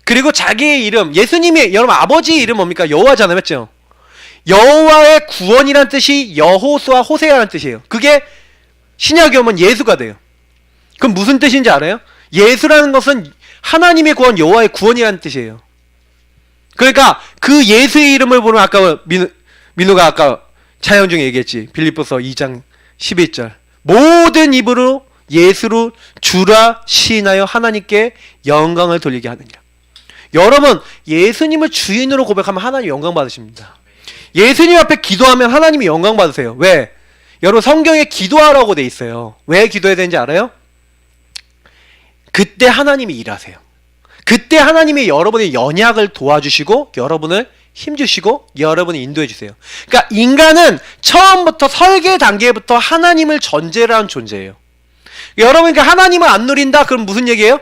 그리고 자기의 이름, 예수님의 여러분 아버지의 이름 뭡니까? 여호와잖아요. 맞죠? 여호와의 구원이란 뜻이 여호수아 호세아라는 뜻이에요. 그게 신약에 오면 예수가 돼요. 그럼 무슨 뜻인지 알아요? 예수라는 것은 하나님의 구원, 여호와의 구원이라는 뜻이에요. 그러니까 그 예수의 이름을 보면 아까 민우가 아까 찬양 중에 얘기했지. 빌립보서 2장 11절. 모든 입으로 예수로 주라 시인하여 하나님께 영광을 돌리게 하느니라. 여러분 예수님을 주인으로 고백하면 하나님 영광 받으십니다. 예수님 앞에 기도하면 하나님이 영광 받으세요. 왜? 여러분 성경에 기도하라고 돼 있어요. 왜 기도해야 되는지 알아요? 그때 하나님이 일하세요. 그때 하나님이 여러분의 연약을 도와주시고 여러분을 힘주시고 여러분을 인도해 주세요. 그러니까 인간은 처음부터 설계 단계부터 하나님을 전제로 한 존재예요. 여러분 그러니까 하나님을 안 누린다? 그럼 무슨 얘기예요?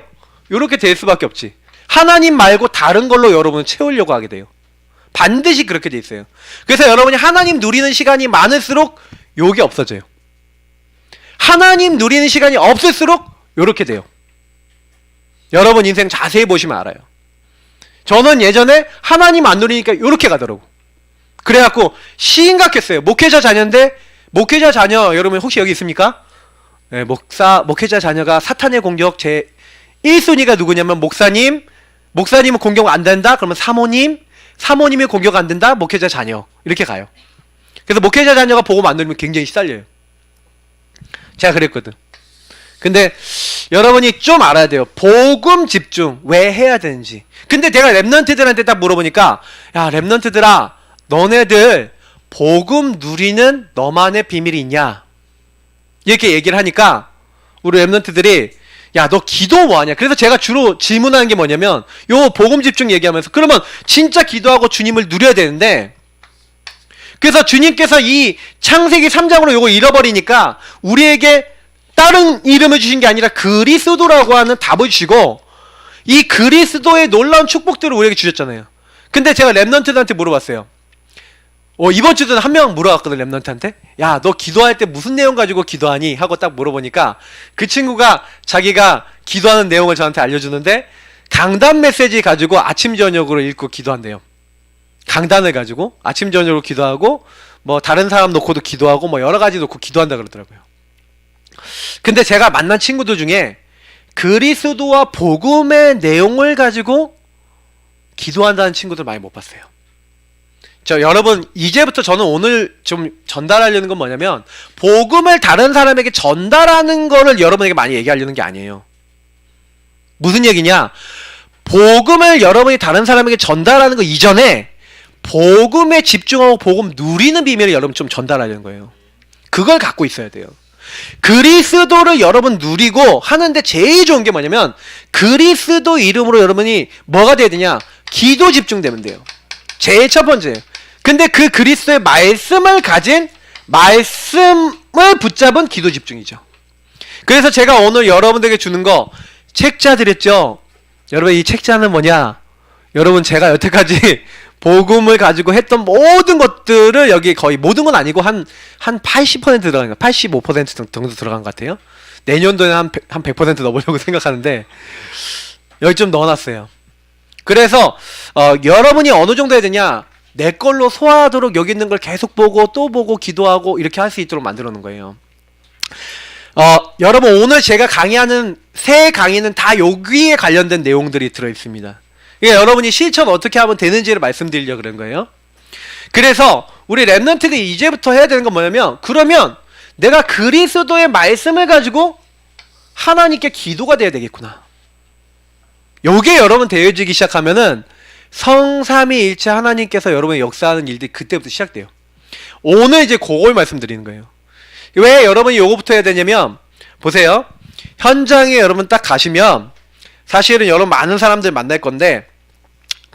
이렇게 될 수밖에 없지. 하나님 말고 다른 걸로 여러분을 채우려고 하게 돼요. 반드시 그렇게 돼 있어요. 그래서 여러분이 하나님 누리는 시간이 많을수록 요게 없어져요. 하나님 누리는 시간이 없을수록 요렇게 돼요. 여러분 인생 자세히 보시면 알아요. 저는 예전에 하나님 안 누리니까 요렇게 가더라고. 그래갖고 심각했어요. 목회자 자녀인데 목회자 자녀 여러분 혹시 여기 있습니까? 네, 목회자 자녀가 사탄의 공격 제 1순위가 누구냐면 목사님은 공격 안 된다? 그러면 사모님이 공격 안 된다? 목회자 자녀 이렇게 가요. 그래서 목회자 자녀가 복음 안 누리면 굉장히 시달려요. 제가 그랬거든. 근데 여러분이 좀 알아야 돼요. 복음 집중 왜 해야 되는지. 근데 내가 랩런트들한테 딱 물어보니까 야 랩런트들아 너네들 복음 누리는 너만의 비밀이 있냐? 이렇게 얘기를 하니까 우리 랩런트들이 야, 너 기도 뭐하냐? 그래서 제가 주로 질문하는 게 뭐냐면 요 복음 집중 얘기하면서 그러면 진짜 기도하고 주님을 누려야 되는데, 그래서 주님께서 이 창세기 3장으로 요거 잃어버리니까 우리에게 다른 이름을 주신 게 아니라 그리스도라고 하는 답을 주시고 이 그리스도의 놀라운 축복들을 우리에게 주셨잖아요. 근데 제가 랩런트들한테 물어봤어요. 이번 주도 한 명 물어봤거든, 랩런트한테. 야, 너 기도할 때 무슨 내용 가지고 기도하니? 하고 딱 물어보니까 그 친구가 자기가 기도하는 내용을 저한테 알려주는데 강단 메시지 가지고 아침 저녁으로 읽고 기도한대요. 강단을 가지고 아침 저녁으로 기도하고 뭐 다른 사람 놓고도 기도하고 뭐 여러 가지 놓고 기도한다 그러더라고요. 근데 제가 만난 친구들 중에 그리스도와 복음의 내용을 가지고 기도한다는 친구들 많이 못 봤어요. 여러분, 이제부터 저는 오늘 좀 전달하려는 건 뭐냐면 복음을 다른 사람에게 전달하는 거를 여러분에게 많이 얘기하려는 게 아니에요. 무슨 얘기냐? 복음을 여러분이 다른 사람에게 전달하는 거 이전에 복음에 집중하고 복음 누리는 비밀을 여러분 좀 전달하려는 거예요. 그걸 갖고 있어야 돼요. 그리스도를 여러분 누리고 하는데 제일 좋은 게 뭐냐면 그리스도 이름으로 여러분이 뭐가 돼야 되냐? 기도 집중되면 돼요. 제일 첫 번째예요. 근데 그 그리스도의 말씀을 가진, 말씀을 붙잡은 기도 집중이죠. 그래서 제가 오늘 여러분들에게 주는 거 책자 드렸죠. 여러분, 이 책자는 뭐냐? 여러분, 제가 여태까지 복음을 가지고 했던 모든 것들을 여기 거의 모든 건 아니고 한 80% 들어간 거, 85% 정도 들어간 것 같아요. 내년도에는 한 100% 넣어보려고 생각하는데 여기 좀 넣어놨어요. 그래서 여러분이 어느 정도 해야 되냐? 내 걸로 소화하도록 여기 있는 걸 계속 보고 또 보고 기도하고 이렇게 할 수 있도록 만들어 놓은 거예요. 여러분, 오늘 제가 강의하는 세 강의는 다 여기에 관련된 내용들이 들어있습니다. 그러니까 여러분이 실천 어떻게 하면 되는지를 말씀드리려고 그런 거예요. 그래서 우리 랩런트들이 이제부터 해야 되는 건 뭐냐면, 그러면 내가 그리스도의 말씀을 가지고 하나님께 기도가 돼야 되겠구나. 요게 여러분 되어지기 시작하면은 성삼위일체 하나님께서 여러분의 역사하는 일들이 그때부터 시작돼요. 오늘 이제 그걸 말씀드리는 거예요. 왜 여러분이 요거부터 해야 되냐면, 보세요. 현장에 여러분 딱 가시면 사실은 여러분 많은 사람들 만날 건데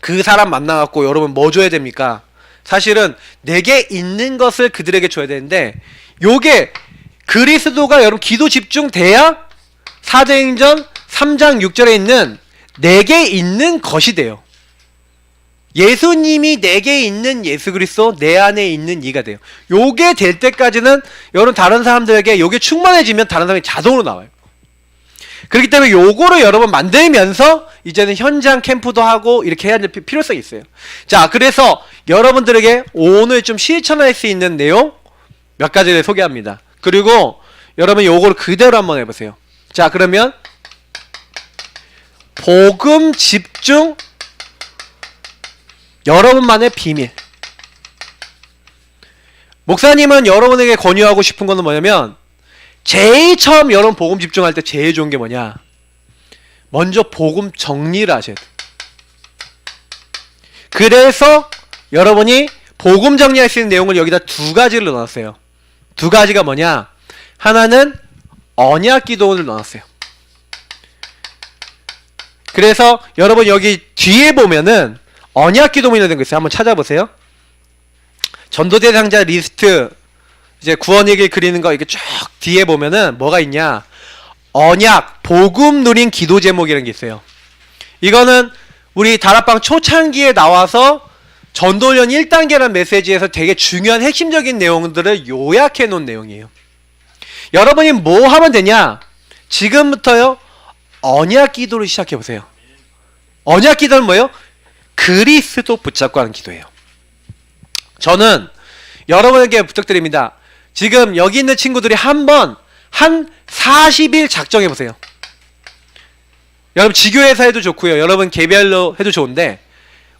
그 사람 만나갖고 여러분 뭐 줘야 됩니까? 사실은 내게 있는 것을 그들에게 줘야 되는데, 요게 그리스도가 여러분 기도 집중돼야 사도행전 3장 6절에 있는 내게 있는 것이 돼요. 예수님이 내게 있는 예수 그리스도, 내 안에 있는 이가 돼요. 요게 될 때까지는 여러분 다른 사람들에게 요게 충만해지면 다른 사람이 자동으로 나와요. 그렇기 때문에 요거를 여러분 만들면서 이제는 현장 캠프도 하고 이렇게 해야 될 필요성이 있어요. 자, 그래서 여러분들에게 오늘 좀 실천할 수 있는 내용 몇 가지를 소개합니다. 그리고 여러분 요거를 그대로 한번 해보세요. 자, 그러면 복음 집중 여러분만의 비밀. 목사님은 여러분에게 권유하고 싶은 거는 뭐냐면, 제일 처음 여러분 복음 집중할 때 제일 좋은 게 뭐냐? 먼저 복음 정리를 하셔야 돼요. 그래서 여러분이 복음 정리할 수 있는 내용을 여기다 두 가지를 넣어놨어요. 두 가지가 뭐냐? 하나는 언약 기도원을 넣어놨어요. 그래서 여러분 여기 뒤에 보면은 언약 기도문이라는 거 있어요. 한번 찾아보세요. 전도대 상자 리스트, 이제 구원얘기를 그리는 거, 이게 쭉 뒤에 보면은 뭐가 있냐? 언약, 복음 누린 기도 제목이라는 게 있어요. 이거는 우리 다락방 초창기에 나와서 전도련 1단계라는 메시지에서 되게 중요한 핵심적인 내용들을 요약해 놓은 내용이에요. 여러분이 뭐 하면 되냐? 지금부터요, 언약 기도를 시작해 보세요. 언약 기도는 뭐예요? 그리스도 붙잡고 하는 기도예요. 저는 여러분에게 부탁드립니다. 지금 여기 있는 친구들이 한 40일 작정해 보세요. 여러분 지교회에서 해도 좋고요. 여러분 개별로 해도 좋은데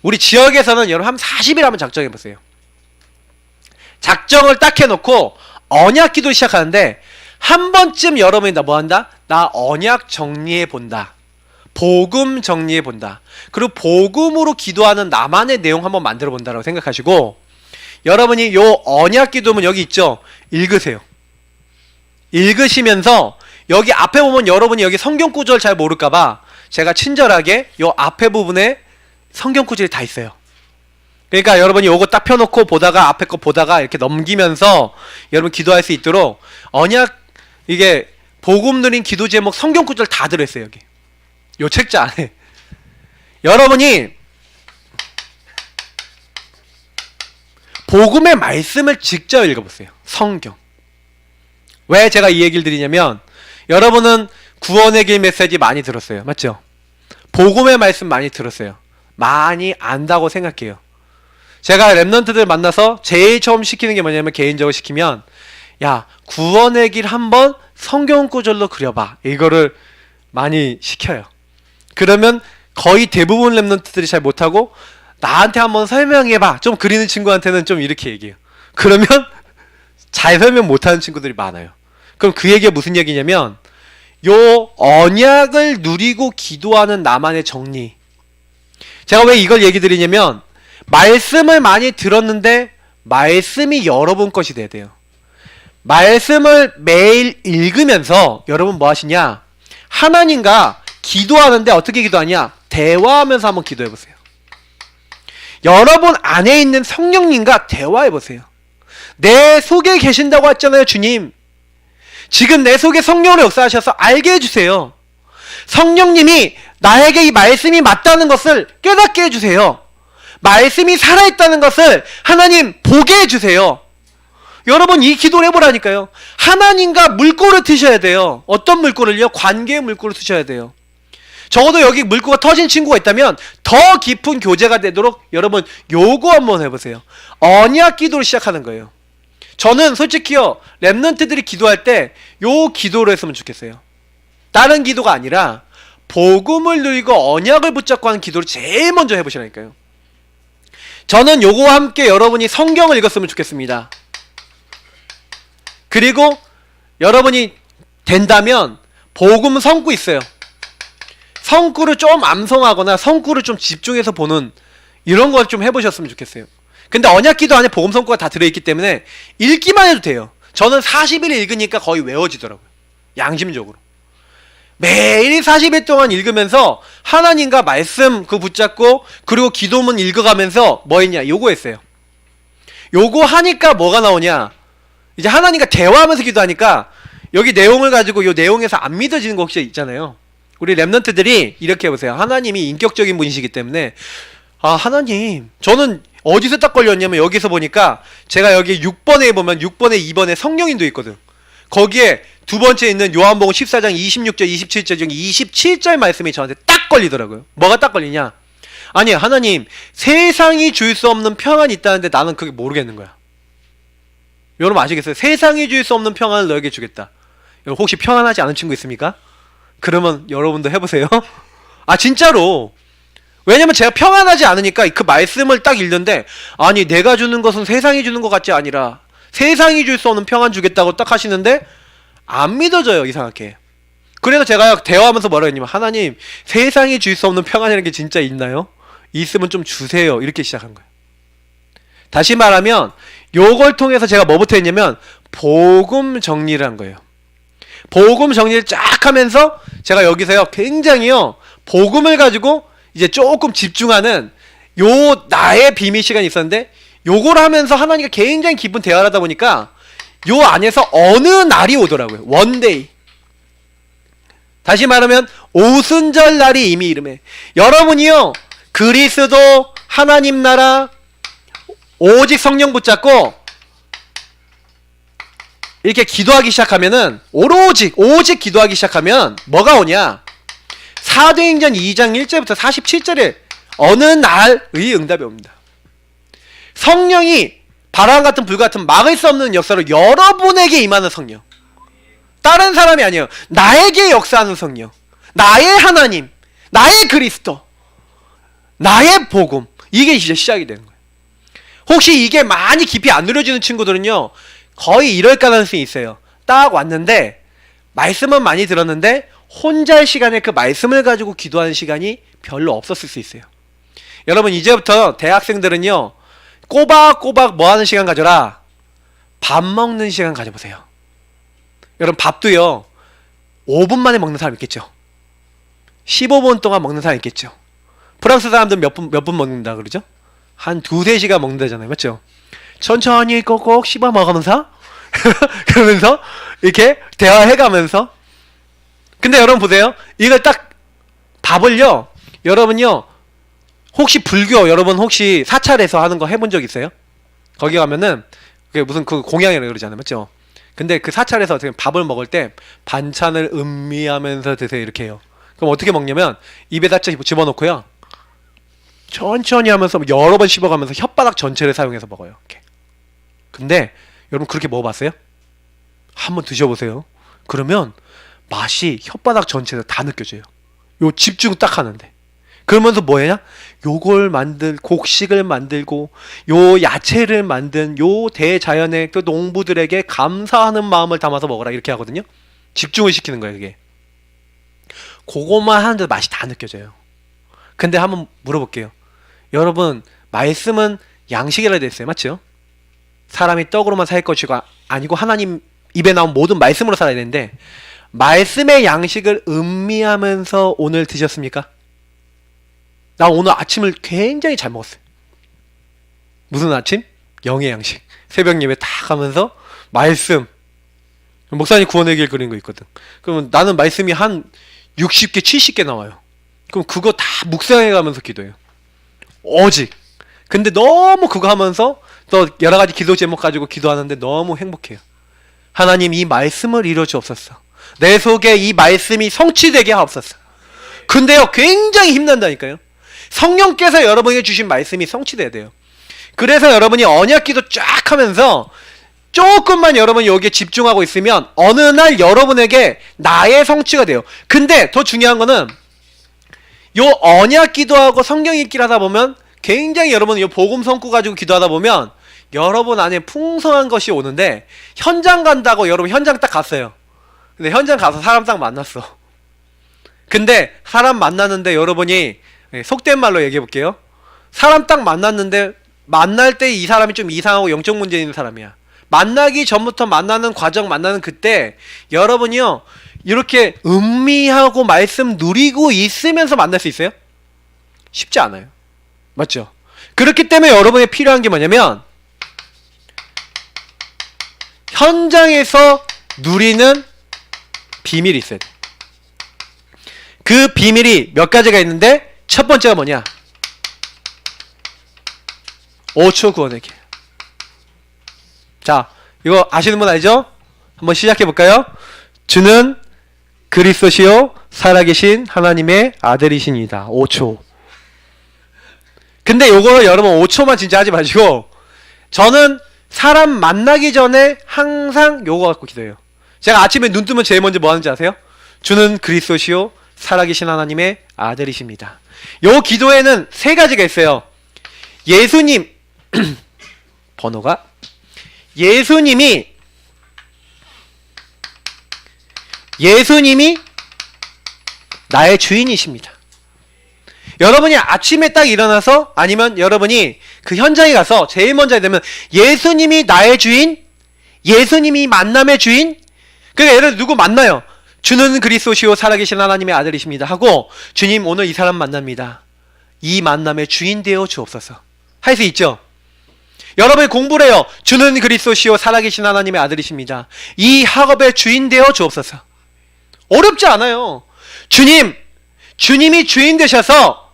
우리 지역에서는 여러분 한 40일 한번 작정해 보세요. 작정을 딱 해놓고 언약 기도 시작하는데 한 번쯤 여러분이 나 뭐 한다? 나 언약 정리해 본다. 복음 정리해 본다. 그리고 복음으로 기도하는 나만의 내용 한번 만들어 본다라고 생각하시고, 여러분이 요 언약 기도문 여기 있죠? 읽으세요. 읽으시면서 여기 앞에 보면 여러분이 여기 성경 구절 잘 모를까봐 제가 친절하게 요 앞에 부분에 성경 구절이 다 있어요. 그러니까 여러분이 요거 딱 펴놓고 보다가 앞에 거 보다가 이렇게 넘기면서 여러분 기도할 수 있도록 언약 이게 복음 누린 기도 제목 성경 구절 다 들어있어요. 여기 요 책자 안에 여러분이 복음의 말씀을 직접 읽어보세요. 성경. 왜 제가 이 얘기를 드리냐면 여러분은 구원의 길 메시지 많이 들었어요. 맞죠? 복음의 말씀 많이 들었어요. 많이 안다고 생각해요. 제가 랩런트들 만나서 제일 처음 시키는 게 뭐냐면 개인적으로 시키면 야 구원의 길 한번 성경 구절로 그려봐. 이거를 많이 시켜요. 그러면 거의 대부분 랩런트들이 잘 못하고 나한테 한번 설명해봐. 좀 그리는 친구한테는 좀 이렇게 얘기해요. 그러면 잘 설명 못하는 친구들이 많아요. 그럼 그 얘기가 무슨 얘기냐면 요 언약을 누리고 기도하는 나만의 정리. 제가 왜 이걸 얘기 드리냐면 말씀을 많이 들었는데 말씀이 여러분 것이 돼야 돼요. 말씀을 매일 읽으면서 여러분 뭐 하시냐? 하나님과 기도하는데 어떻게 기도하냐? 대화하면서 한번 기도해보세요. 여러분 안에 있는 성령님과 대화해보세요. 내 속에 계신다고 했잖아요, 주님. 지금 내 속에 성령으로 역사하셔서 알게 해주세요. 성령님이 나에게 이 말씀이 맞다는 것을 깨닫게 해주세요. 말씀이 살아있다는 것을 하나님 보게 해주세요. 여러분 이 기도를 해보라니까요. 하나님과 물꼬를 트셔야 돼요. 어떤 물꼬를요? 관계의 물꼬를 트셔야 돼요. 적어도 여기 물꼬가 터진 친구가 있다면 더 깊은 교제가 되도록 여러분 요거 한번 해보세요. 언약 기도를 시작하는 거예요. 저는 솔직히요 랩런트들이 기도할 때 요 기도로 했으면 좋겠어요. 다른 기도가 아니라 복음을 누리고 언약을 붙잡고 하는 기도를 제일 먼저 해보시라니까요. 저는 요거와 함께 여러분이 성경을 읽었으면 좋겠습니다. 그리고 여러분이 된다면 복음 성구 있어요. 성구를 좀 암송하거나 성구를 좀 집중해서 보는 이런 걸 좀 해보셨으면 좋겠어요. 근데 언약기도 안에 복음 성구가 다 들어있기 때문에 읽기만 해도 돼요. 저는 40일 읽으니까 거의 외워지더라고요. 양심적으로. 매일 40일 동안 읽으면서 하나님과 말씀 그 붙잡고 그리고 기도문 읽어가면서 뭐 했냐? 요거 했어요. 요거 하니까 뭐가 나오냐? 이제 하나님과 대화하면서 기도하니까 여기 내용을 가지고 요 내용에서 안 믿어지는 거 혹시 있잖아요. 우리 랩런트들이 이렇게 해보세요. 하나님이 인격적인 분이시기 때문에 아 하나님 저는 어디서 딱 걸렸냐면 여기서 보니까 제가 여기 6번에 보면 6번에 2번에 성령인도 있거든. 거기에 두 번째 있는 요한복음 14장 26절 27절 중 27절 말씀이 저한테 딱 걸리더라고요. 뭐가 딱 걸리냐? 아니 하나님 세상이 줄 수 없는 평안이 있다는데 나는 그게 모르겠는 거야. 여러분 아시겠어요? 세상이 줄 수 없는 평안을 너에게 주겠다. 여러분 혹시 평안하지 않은 친구 있습니까? 그러면 여러분도 해보세요. 아 진짜로. 왜냐면 제가 평안하지 않으니까 그 말씀을 딱 읽는데 아니 내가 주는 것은 세상이 주는 것 같지 아니라 세상이 줄 수 없는 평안 주겠다고 딱 하시는데 안 믿어져요 이상하게. 그래서 제가 대화하면서 뭐라 했냐면 하나님 세상이 줄 수 없는 평안이라는 게 진짜 있나요? 있으면 좀 주세요. 이렇게 시작한 거예요. 다시 말하면 요걸 통해서 제가 뭐부터 했냐면 복음 정리를 한 거예요. 복음 정리를 쫙 하면서 제가 여기서요 굉장히요 복음을 가지고 이제 조금 집중하는 요 나의 비밀 시간이 있었는데 요걸 하면서 하나님과 굉장히 깊은 대화를 하다 보니까 요 안에서 어느 날이 오더라고요. 원데이. 다시 말하면 오순절 날이 이미 이름에 여러분이요 그리스도 하나님 나라 오직 성령 붙잡고 이렇게 기도하기 시작하면은 오직 기도하기 시작하면 뭐가 오냐? 사도행전 2장 1절부터 47절에 어느 날의 응답이 옵니다. 성령이 바람 같은 불 같은 막을 수 없는 역사로 여러분에게 임하는 성령. 다른 사람이 아니에요. 나에게 역사하는 성령. 나의 하나님. 나의 그리스도. 나의 복음. 이게 이제 시작이 되는 거예요. 혹시 이게 많이 깊이 안 누려지는 친구들은요. 거의 이럴 가능성이 있어요. 딱 왔는데 말씀은 많이 들었는데 혼자 할 시간에 그 말씀을 가지고 기도하는 시간이 별로 없었을 수 있어요. 여러분 이제부터 대학생들은요. 꼬박꼬박 뭐 하는 시간 가져라? 밥 먹는 시간 가져보세요. 여러분 밥도요 5분 만에 먹는 사람 있겠죠. 15분 동안 먹는 사람 있겠죠. 프랑스 사람들은 몇 분 먹는다 그러죠? 한 2-3시간 먹는다잖아요. 맞죠? 천천히 꼭꼭 씹어 먹으면서 그러면서 이렇게 대화해가면서. 근데 여러분 보세요. 이걸 딱 밥을요 여러분요 혹시 불교 여러분 혹시 사찰에서 하는 거 해본 적 있어요? 거기 가면은 그게 무슨 그 공양이라고 그러잖아요. 맞죠? 근데 그 사찰에서 밥을 먹을 때 반찬을 음미하면서 드세요. 이렇게 해요. 그럼 어떻게 먹냐면 입에다 집어넣고요 천천히 하면서 여러 번 씹어가면서 혓바닥 전체를 사용해서 먹어요. 이렇게. 근데 여러분 그렇게 먹어봤어요? 한번 드셔보세요. 그러면 맛이 혓바닥 전체에서 다 느껴져요. 요 집중 딱 하는데. 그러면서 뭐냐? 요걸 곡식을 만들고 요 야채를 만든 요 대자연의 그 농부들에게 감사하는 마음을 담아서 먹어라 이렇게 하거든요. 집중을 시키는 거예요. 그게. 그것만 하는데 맛이 다 느껴져요. 근데 한번 물어볼게요. 여러분 말씀은 양식이라 되어 있어요. 맞죠? 사람이 떡으로만 살 것이고 아니고 하나님 입에 나온 모든 말씀으로 살아야 되는데 말씀의 양식을 음미하면서 오늘 드셨습니까? 나 오늘 아침을 굉장히 잘 먹었어요. 무슨 아침? 영의 양식. 새벽 예배 딱 하면서 말씀. 목사님 구원의 길 그린 거 있거든. 그러면 나는 말씀이 한 60개, 70개 나와요. 그럼 그거 다 묵상해 가면서 기도해요. 오직. 근데 너무 그거 하면서 또 여러 가지 기도 제목 가지고 기도하는데 너무 행복해요. 하나님 이 말씀을 이루어 주옵소서. 내 속에 이 말씀이 성취되게 하옵소서. 근데요 굉장히 힘난다니까요. 성령께서 여러분에게 주신 말씀이 성취돼야 돼요. 그래서 여러분이 언약기도 쫙 하면서 조금만 여러분이 여기에 집중하고 있으면 어느 날 여러분에게 나의 성취가 돼요. 근데 더 중요한 거는 요 언약기도하고 성경 읽기를 하다 보면 굉장히 여러분 요 복음 성구 가지고 기도하다 보면 여러분 안에 풍성한 것이 오는데 현장 간다고 여러분 현장 딱 갔어요. 근데 현장 가서 사람 딱 만났어. 근데 사람 만났는데 여러분이 속된 말로 얘기해 볼게요. 사람 딱 만났는데 만날 때 이 사람이 좀 이상하고 영적 문제 있는 사람이야. 만나기 전부터 만나는 과정 만나는 그때 여러분이요 이렇게 음미하고 말씀 누리고 있으면서 만날 수 있어요? 쉽지 않아요. 맞죠? 그렇기 때문에 여러분이 필요한 게 뭐냐면 현장에서 누리는 비밀이 있어야 돼. 그 비밀이 몇 가지가 있는데 첫 번째가 뭐냐? 5초 구원의 길. 자, 이거 아시는 분 알죠? 한번 시작해 볼까요? 주는 그리스도시요 살아계신 하나님의 아들이시니다. 5초. 근데 요거를 여러분 5초만 진짜 하지 마시고 저는 사람 만나기 전에 항상 요거 갖고 기도해요. 제가 아침에 눈 뜨면 제일 먼저 뭐 하는지 아세요? 주는 그리스도시요 살아계신 하나님의 아들이십니다. 요 기도에는 3가지가 있어요. 예수님 번호가 예수님이 나의 주인이십니다. 여러분이 아침에 딱 일어나서 아니면 여러분이 그 현장에 가서 제일 먼저 해야 되면 예수님이 나의 주인, 예수님이 만남의 주인. 그러니까 예를 들어 누구 만나요. 주는 그리스도시요 살아계신 하나님의 아들이십니다 하고 주님 오늘 이 사람 만납니다. 이 만남의 주인 되어 주옵소서. 할 수 있죠? 여러분이 공부를 해요. 주는 그리스도시요 살아계신 하나님의 아들이십니다. 이 학업의 주인 되어 주옵소서. 어렵지 않아요. 주님이 주인 되셔서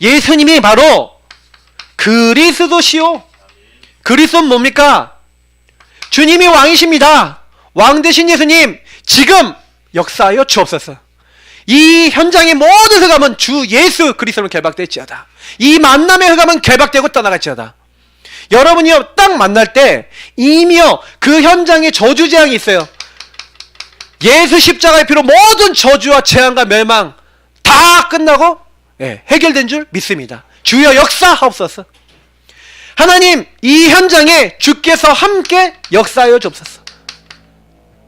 예수님이 바로 그리스도시요. 그리스도는 뭡니까? 주님이 왕이십니다. 왕 되신 예수님 지금 역사하여 주옵소서. 이 현장의 모든 흑암은 주 예수 그리스도로 결박될지어다. 이 만남의 흑암은 결박되고 떠나갈지어다. 여러분이요 딱 만날 때 이미요 그 현장에 저주 재앙이 있어요. 예수 십자가의 피로 모든 저주와 재앙과 멸망 다 끝나고 해결된 줄 믿습니다. 주여 역사하옵소서. 하나님 이 현장에 주께서 함께 역사하여 주옵소서.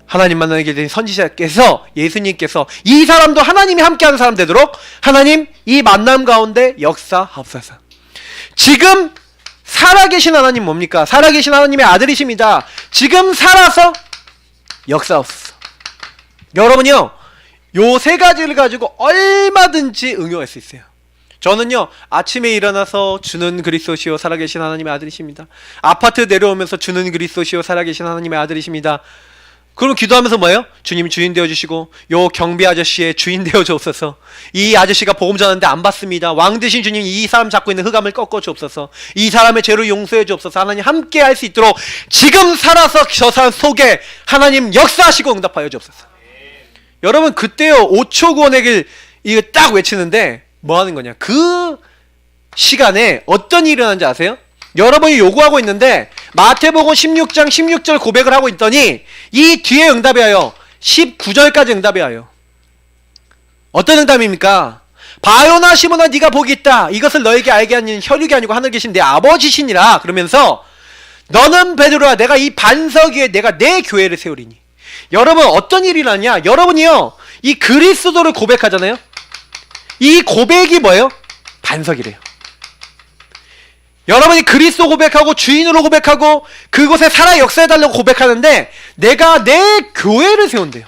하나님 만나게 된 선지자께서 예수님께서 이 사람도 하나님이 함께하는 사람 되도록 하나님 이 만남 가운데 역사하옵소서. 지금 살아계신 하나님 뭡니까? 살아계신 하나님의 아들이십니다. 지금 살아서 역사하옵소서. 여러분요, 요 세 가지를 가지고 얼마든지 응용할 수 있어요. 저는요, 아침에 일어나서 주는 그리스도시요 살아계신 하나님의 아들이십니다. 아파트 내려오면서 주는 그리스도시요 살아계신 하나님의 아들이십니다. 그럼 기도하면서 뭐예요? 주님 주인 되어주시고 요 경비 아저씨의 주인 되어주옵소서. 이 아저씨가 복음 전하는데 안 받습니다. 왕 되신 주님 이 사람 잡고 있는 흑암을 꺾어주옵소서. 이 사람의 죄를 용서해 주옵소서. 하나님 함께 할 수 있도록 지금 살아서 저 사람 속에 하나님 역사하시고 응답하여 주옵소서. 여러분 그때요 5초 구원의 길 이거 딱 외치는데 뭐 하는 거냐, 그 시간에 어떤 일이 일어나는지 아세요? 여러분이 요구하고 있는데 마태복음 16장 16절 고백을 하고 있더니 이 뒤에 응답이 와요. 19절까지 응답이 와요. 어떤 응답입니까? 바요나 시몬아 네가 복이 있다. 이것을 너에게 알게 하는 혈육이 아니고 하늘 계신 내 아버지시니라. 그러면서 너는 베드로야 내가 이 반석 위에 내가 내 교회를 세우리니. 여러분 어떤 일이 일어나냐, 여러분이요 이 그리스도를 고백하잖아요. 이 고백이 뭐예요? 반석이래요. 여러분이 그리스도 고백하고 주인으로 고백하고 그곳에 살아 역사해달라고 고백하는데 내가 내 교회를 세운대요.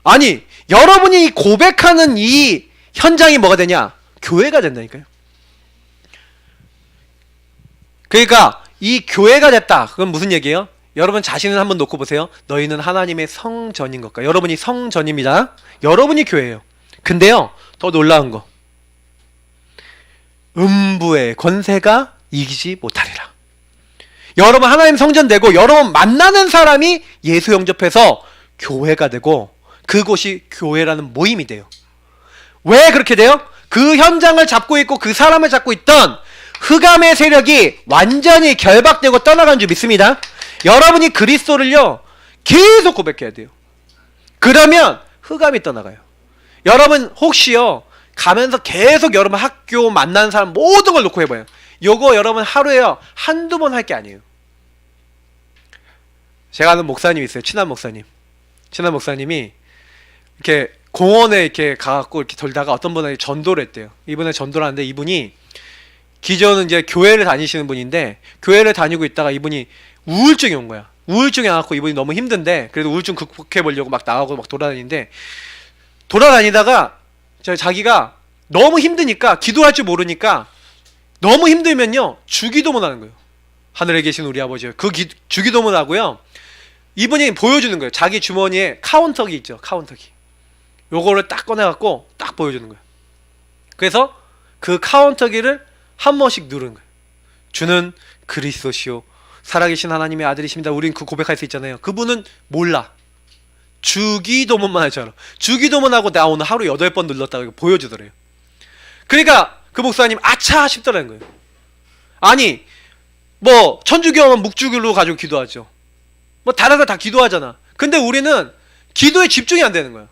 아니 여러분이 이 고백하는 이 현장이 뭐가 되냐? 교회가 된다니까요. 그러니까 이 교회가 됐다. 그건 무슨 얘기예요? 여러분 자신을 한번 놓고 보세요. 너희는 하나님의 성전인 것과, 여러분이 성전입니다. 여러분이 교회예요. 근데요 더 놀라운 거, 음부의 권세가 이기지 못하리라. 여러분 하나님 성전 되고 여러분 만나는 사람이 예수 영접해서 교회가 되고 그곳이 교회라는 모임이 돼요. 왜 그렇게 돼요? 그 현장을 잡고 있고 그 사람을 잡고 있던 흑암의 세력이 완전히 결박되고 떠나간 줄 믿습니다. 여러분이 그리스도를요 계속 고백해야 돼요. 그러면 흑암이 떠나가요. 여러분 혹시요 가면서 계속 여러분 학교 만나는 사람 모든 걸 놓고 해봐요. 요거 여러분 하루에요 한두 번 할 게 아니에요. 제가 아는 목사님 있어요. 친한 목사님. 친한 목사님이 이렇게 공원에 이렇게 가갖고 이렇게 돌다가 어떤 분한테 전도를 했대요. 이분에 전도를 하는데 이분이 기존은 이제 교회를 다니시는 분인데 교회를 다니고 있다가 이분이 우울증이 온 거야. 우울증이 와갖고 이분이 너무 힘든데 그래도 우울증 극복해 보려고 막 나가고 막 돌아다니는데 돌아다니다가 자기가 너무 힘드니까 기도할 줄 모르니까 너무 힘들면요 주기도문 하는 거예요. 하늘에 계신 우리 아버지 그 주기도문 하고요 이분이 보여주는 거예요. 자기 주머니에 카운터기 있죠. 카운터기 요거를 딱 꺼내갖고 딱 보여주는 거예요. 그래서 그 카운터기를 한 번씩 누르는 거예요. 주는 그리스도시요 살아계신 하나님의 아들이십니다. 우린 그 고백할 수 있잖아요. 그분은 몰라. 주기도문만 할 줄 알아. 주기도문하고 나 오늘 하루 8번 눌렀다고 보여주더래요. 그러니까 그 목사님 아차 싶더라는 거예요. 아니 뭐 천주교는 묵주기로 가지고 기도하죠. 뭐 다른 거 다 기도하잖아. 근데 우리는 기도에 집중이 안 되는 거야.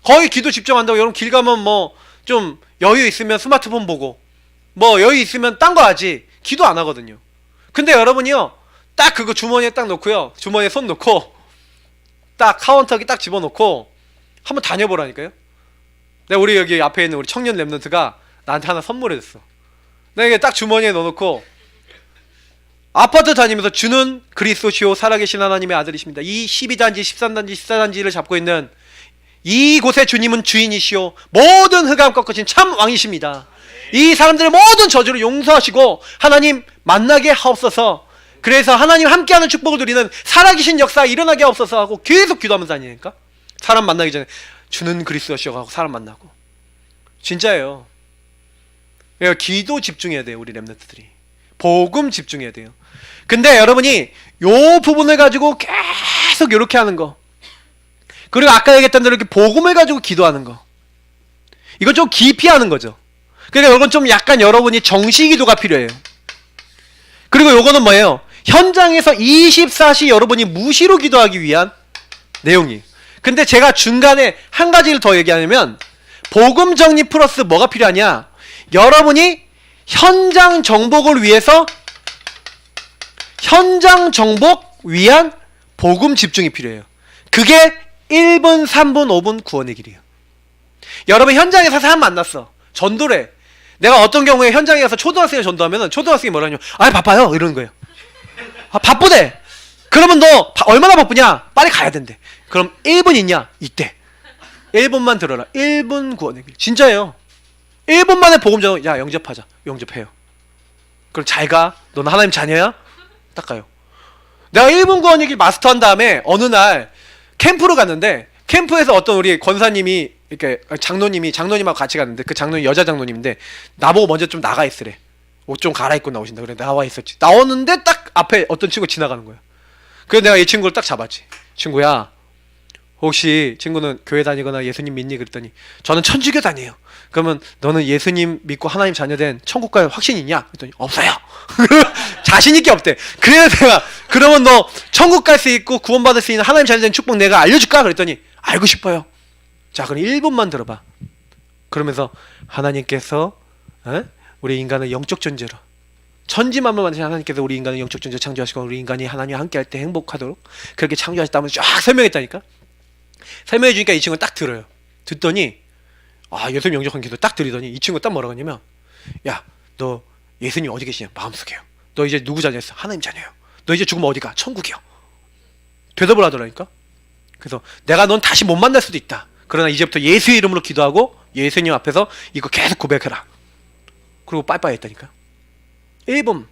거의 기도 집중한다고 여러분 길 가면 뭐 좀 여유 있으면 스마트폰 보고 뭐 여유 있으면 딴 거 하지 기도 안 하거든요. 근데 여러분이요 딱 그거 주머니에 딱 놓고요 주머니에 손 놓고 딱 카운터기 딱 집어넣고 한번 다녀보라니까요. 내가 우리 여기 앞에 있는 우리 청년 랩런트가 나한테 하나 선물해줬어. 내가 이게 딱 주머니에 넣어놓고 아파트 다니면서 주는 그리스도시요 살아계신 하나님의 아들이십니다. 이 12단지 13단지 14단지를 잡고 있는 이곳의 주님은 주인이시오 모든 흑암 꺾으신 참 왕이십니다. 이 사람들의 모든 저주를 용서하시고 하나님 만나게 하옵소서. 그래서 하나님 함께하는 축복을 누리는 살아계신 역사 일어나게 하옵소서 하고 계속 기도하면서 다니니까 사람 만나기 전에 주는 그리스도시오 하고 사람 만나고. 진짜예요. 그러니까 기도 집중해야 돼요. 우리 렘넌트들이 복음 집중해야 돼요. 근데 여러분이 요 부분을 가지고 계속 이렇게 하는 거, 그리고 아까 얘기했던 대로 이렇게 복음을 가지고 기도하는 거, 이건 좀 깊이 하는 거죠. 그러니까 이건 좀 약간 여러분이 정시 기도가 필요해요. 그리고 요거는 뭐예요? 현장에서 24시 여러분이 무시로 기도하기 위한 내용이. 근데 제가 중간에 한 가지를 더 얘기하냐면 복음 정리 플러스 뭐가 필요하냐? 여러분이 현장 정복을 위해서 현장 정복 위한 복음 집중이 필요해요. 그게 1분, 3분, 5분 구원의 길이에요. 여러분 현장에서 사람 만났어. 전도래. 내가 어떤 경우에 현장에 가서 초등학생을 전도하면은 초등학생이 뭐라냐면 아 바빠요 이러는 거예요. 아 바쁘대. 그러면 너 얼마나 바쁘냐? 빨리 가야 된대. 그럼 1분 있냐? 이때 1분만 들어라. 1분 구원의 길. 진짜예요. 1분 만에 복음 전하고 야 영접하자. 영접해요. 그럼 잘 가. 너는 하나님 자녀야? 딱 가요. 내가 1분 구원의 길 마스터한 다음에 어느 날 캠프로 갔는데 캠프에서 어떤 우리 권사님이 이렇게 장로님하고 같이 갔는데 그 장로님 여자 장로님인데 나보고 먼저 좀 나가 있으래. 옷 좀 갈아입고 나오신다. 그래 나와 있었지. 나오는데 딱 앞에 어떤 친구 지나가는 거야. 그래서 내가 이 친구를 딱 잡았지. 친구야 혹시 친구는 교회 다니거나 예수님 믿니? 그랬더니 저는 천주교 다녀요. 그러면 너는 예수님 믿고 하나님 자녀된 천국 갈 확신 있냐? 그랬더니 없어요. 자신 있게 없대. 그래서 내가 그러면 너 천국 갈 수 있고 구원받을 수 있는 하나님 자녀된 축복 내가 알려줄까? 그랬더니 알고 싶어요. 자 그럼 1분만 들어봐. 그러면서 하나님께서 우리 인간을 영적 존재로 천지만물 만드신 하나님께서 우리 인간을 영적 존재로 창조하시고 우리 인간이 하나님과 함께 할 때 행복하도록 그렇게 창조하셨다면서 쫙 설명했다니까. 설명해 주니까 이 친구는 딱 들어요. 듣더니 예수님 영접한 기도 딱 들이더니 이 친구가 딱 뭐라고 하냐면 야 너 예수님 어디 계시냐? 마음속에요. 너 이제 누구 자녀였어? 하나님 자녀예요. 너 이제 죽으면 어디 가? 천국이요. 대답을 하더라니까. 그래서 내가 넌 다시 못 만날 수도 있다. 그러나 이제부터 예수의 이름으로 기도하고 예수님 앞에서 이거 계속 고백해라. 그리고 빠이빠이 했다니까. 1분.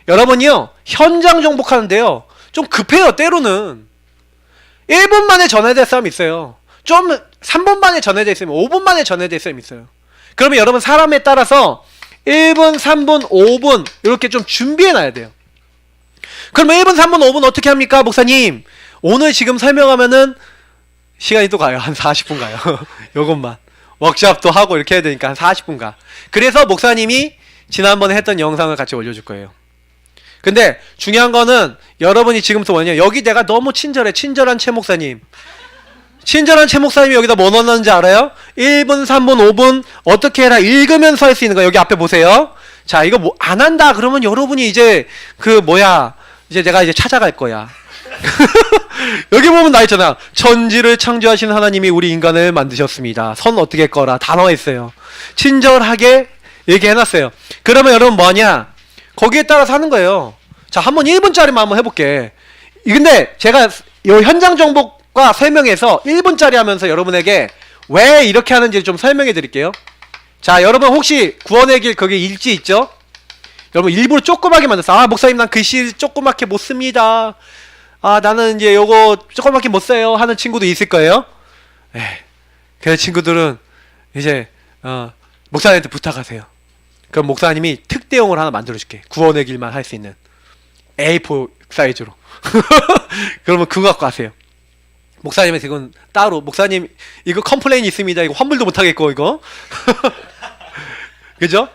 여러분이요 현장 정복하는데요 좀 급해요. 때로는 1분 만에 전해질 사람이 있어요. 좀 3분 만에 전해져 있으면 5분 만에 전해질 사람이 있어요. 그러면 여러분 사람에 따라서 1분, 3분, 5분 이렇게 좀 준비해놔야 돼요. 그러면 1분, 3분, 5분 어떻게 합니까? 목사님 오늘 지금 설명하면은 시간이 또 가요. 한 40분 가요. 요것만 워크숍도 하고 이렇게 해야 되니까 한 40분 가. 그래서 목사님이 지난번에 했던 영상을 같이 올려줄 거예요. 근데 중요한 거는 여러분이 지금부터 뭐냐, 여기 내가 너무 친절한 최 목사님, 친절한 최 목사님이 여기다 뭐 넣었는지 알아요? 1분, 3분, 5분 어떻게 해라 읽으면서 할 수 있는 거 여기 앞에 보세요. 자, 이거 뭐 안 한다 그러면 여러분이 이제 이제 내가 이제 찾아갈 거야. 여기 보면 나 있잖아. 천지를 창조하신 하나님이 우리 인간을 만드셨습니다. 선 어떻게 꺼라 다 나와 있어요. 친절하게 얘기해놨어요. 그러면 여러분 뭐냐, 거기에 따라서 하는 거예요. 자, 한번 1분짜리만 한번 해볼게. 근데 제가 요 현장 정복과 설명해서 1분짜리 하면서 여러분에게 왜 이렇게 하는지 좀 설명해 드릴게요. 자, 여러분 혹시 구원의 길 거기 일지 있죠? 여러분 일부러 조그맣게 만들었어. 목사님 난 글씨 조그맣게 못 씁니다. 나는 이제 요거 조그맣게 못 써요 하는 친구도 있을 거예요. 그 친구들은 이제 목사님한테 부탁하세요. 그럼 목사님이 특대용을 하나 만들어줄게. 구원의 길만 할 수 있는 A4 사이즈로. 그러면 그거 갖고 가세요. 목사님한테 이건 따로, 목사님 이거 컴플레인 있습니다. 이거 환불도 못하겠고 이거. 그죠?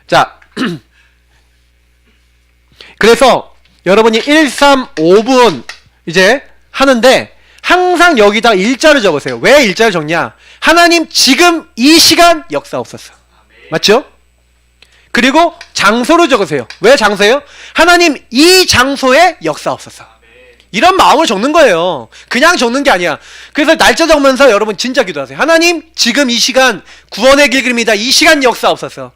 자, 그래서 여러분이 1, 3, 5분 이제 하는데 항상 여기다 일자를 적으세요. 왜 일자를 적냐? 하나님 지금 이 시간 역사옵소서. 맞죠? 그리고 장소를 적으세요. 왜 장소예요? 하나님 이 장소에 역사옵소서. 이런 마음을 적는 거예요. 그냥 적는 게 아니야. 그래서 날짜 적으면서 여러분 진짜 기도하세요. 하나님 지금 이 시간 구원의 길입니다. 이 시간 역사옵소서.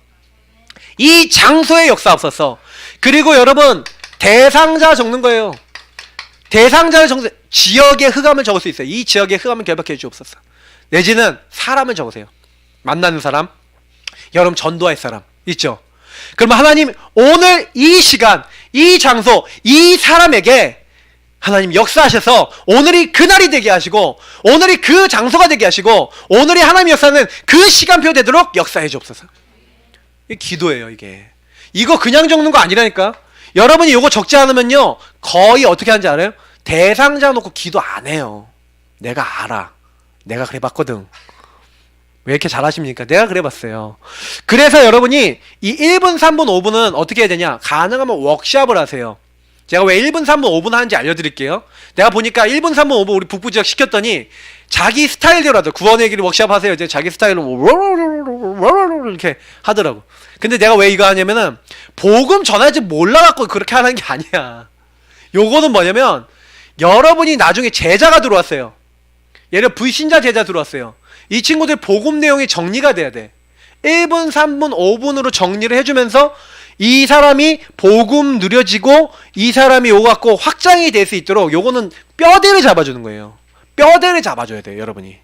이 장소에 역사옵소서. 그리고 여러분 대상자 적는 거예요. 대상자를 적으세요. 지역의 흑암을 적을 수 있어요. 이 지역의 흑암을 결박해 주옵소서. 내지는 사람을 적으세요. 만나는 사람, 여러분 전도할 사람 있죠? 그러면 하나님 오늘 이 시간, 이 장소, 이 사람에게 하나님 역사하셔서 오늘이 그날이 되게 하시고 오늘이 그 장소가 되게 하시고 오늘이 하나님 역사는 그 시간표 되도록 역사해 주옵소서. 이게 기도예요. 이거 그냥 적는 거 아니라니까. 여러분이 이거 적지 않으면요 거의 어떻게 하는지 알아요? 대상자 놓고 기도 안 해요. 내가 알아. 내가 그래 봤거든. 왜 이렇게 잘하십니까? 내가 그래 봤어요. 그래서 여러분이 이 1분, 3분, 5분은 어떻게 해야 되냐? 가능하면 워크숍을 하세요. 제가 왜 1분, 3분, 5분 하는지 알려드릴게요. 내가 보니까 1분, 3분, 5분 우리 북부지역 시켰더니 자기 스타일대로 하더라고. 구원의 길 워크숍 하세요. 이제 자기 스타일로 이렇게 하더라고. 근데 내가 왜 이거 하냐면은 복음 전할 줄 몰라갖고 그렇게 하는 게 아니야. 요거는 뭐냐면 여러분이 나중에 제자가 들어왔어요. 예를 들어 불신자 제자 들어왔어요. 이 친구들 복음 내용이 정리가 돼야 돼. 1분, 3분, 5분으로 정리를 해주면서 이 사람이 복음 누려지고 이 사람이 요거 갖고 확장이 될 수 있도록 요거는 뼈대를 잡아주는 거예요. 뼈대를 잡아줘야 돼요, 여러분이.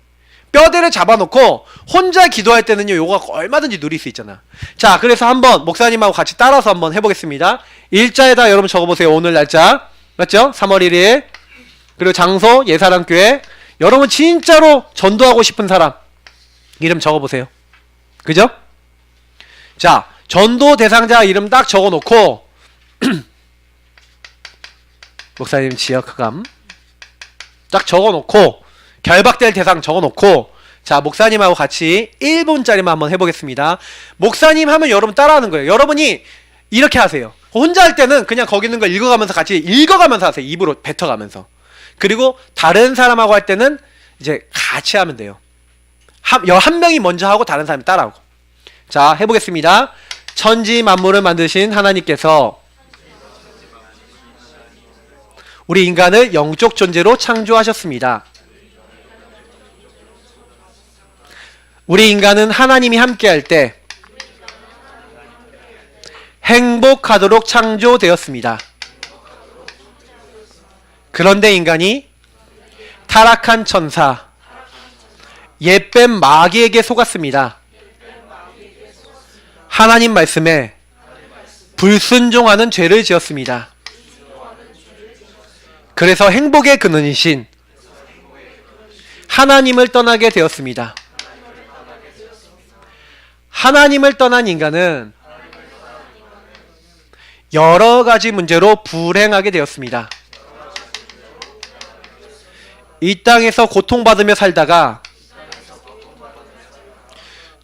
뼈대를 잡아놓고 혼자 기도할 때는요, 요거 갖고 얼마든지 누릴 수 있잖아. 자, 그래서 한번 목사님하고 같이 따라서 한번 해보겠습니다. 일자에다 여러분 적어보세요. 오늘 날짜 맞죠? 3월 1일. 그리고 장소 예사랑교회. 여러분 진짜로 전도하고 싶은 사람 이름 적어보세요. 그죠? 자, 전도 대상자 이름 딱 적어놓고 목사님 지역 흑암 딱 적어놓고 결박될 대상 적어놓고 자, 목사님하고 같이 1분짜리만 한번 해보겠습니다. 목사님 하면 여러분 따라하는 거예요. 여러분이 이렇게 하세요. 혼자 할 때는 그냥 거기 있는 걸 읽어가면서 같이 읽어가면서 하세요. 입으로 뱉어가면서. 그리고 다른 사람하고 할 때는 이제 같이 하면 돼요. 한 명이 먼저 하고 다른 사람이 따라하고. 자, 해보겠습니다. 천지 만물을 만드신 하나님께서 우리 인간을 영적 존재로 창조하셨습니다. 우리 인간은 하나님이 함께할 때 행복하도록 창조되었습니다. 그런데 인간이 타락한 천사, 옛뱀 마귀에게 속았습니다. 하나님 말씀에 불순종하는 죄를 지었습니다. 그래서 행복의 근원이신 하나님을 떠나게 되었습니다. 하나님을 떠난 인간은 여러 가지 문제로 불행하게 되었습니다. 이 땅에서 고통받으며 살다가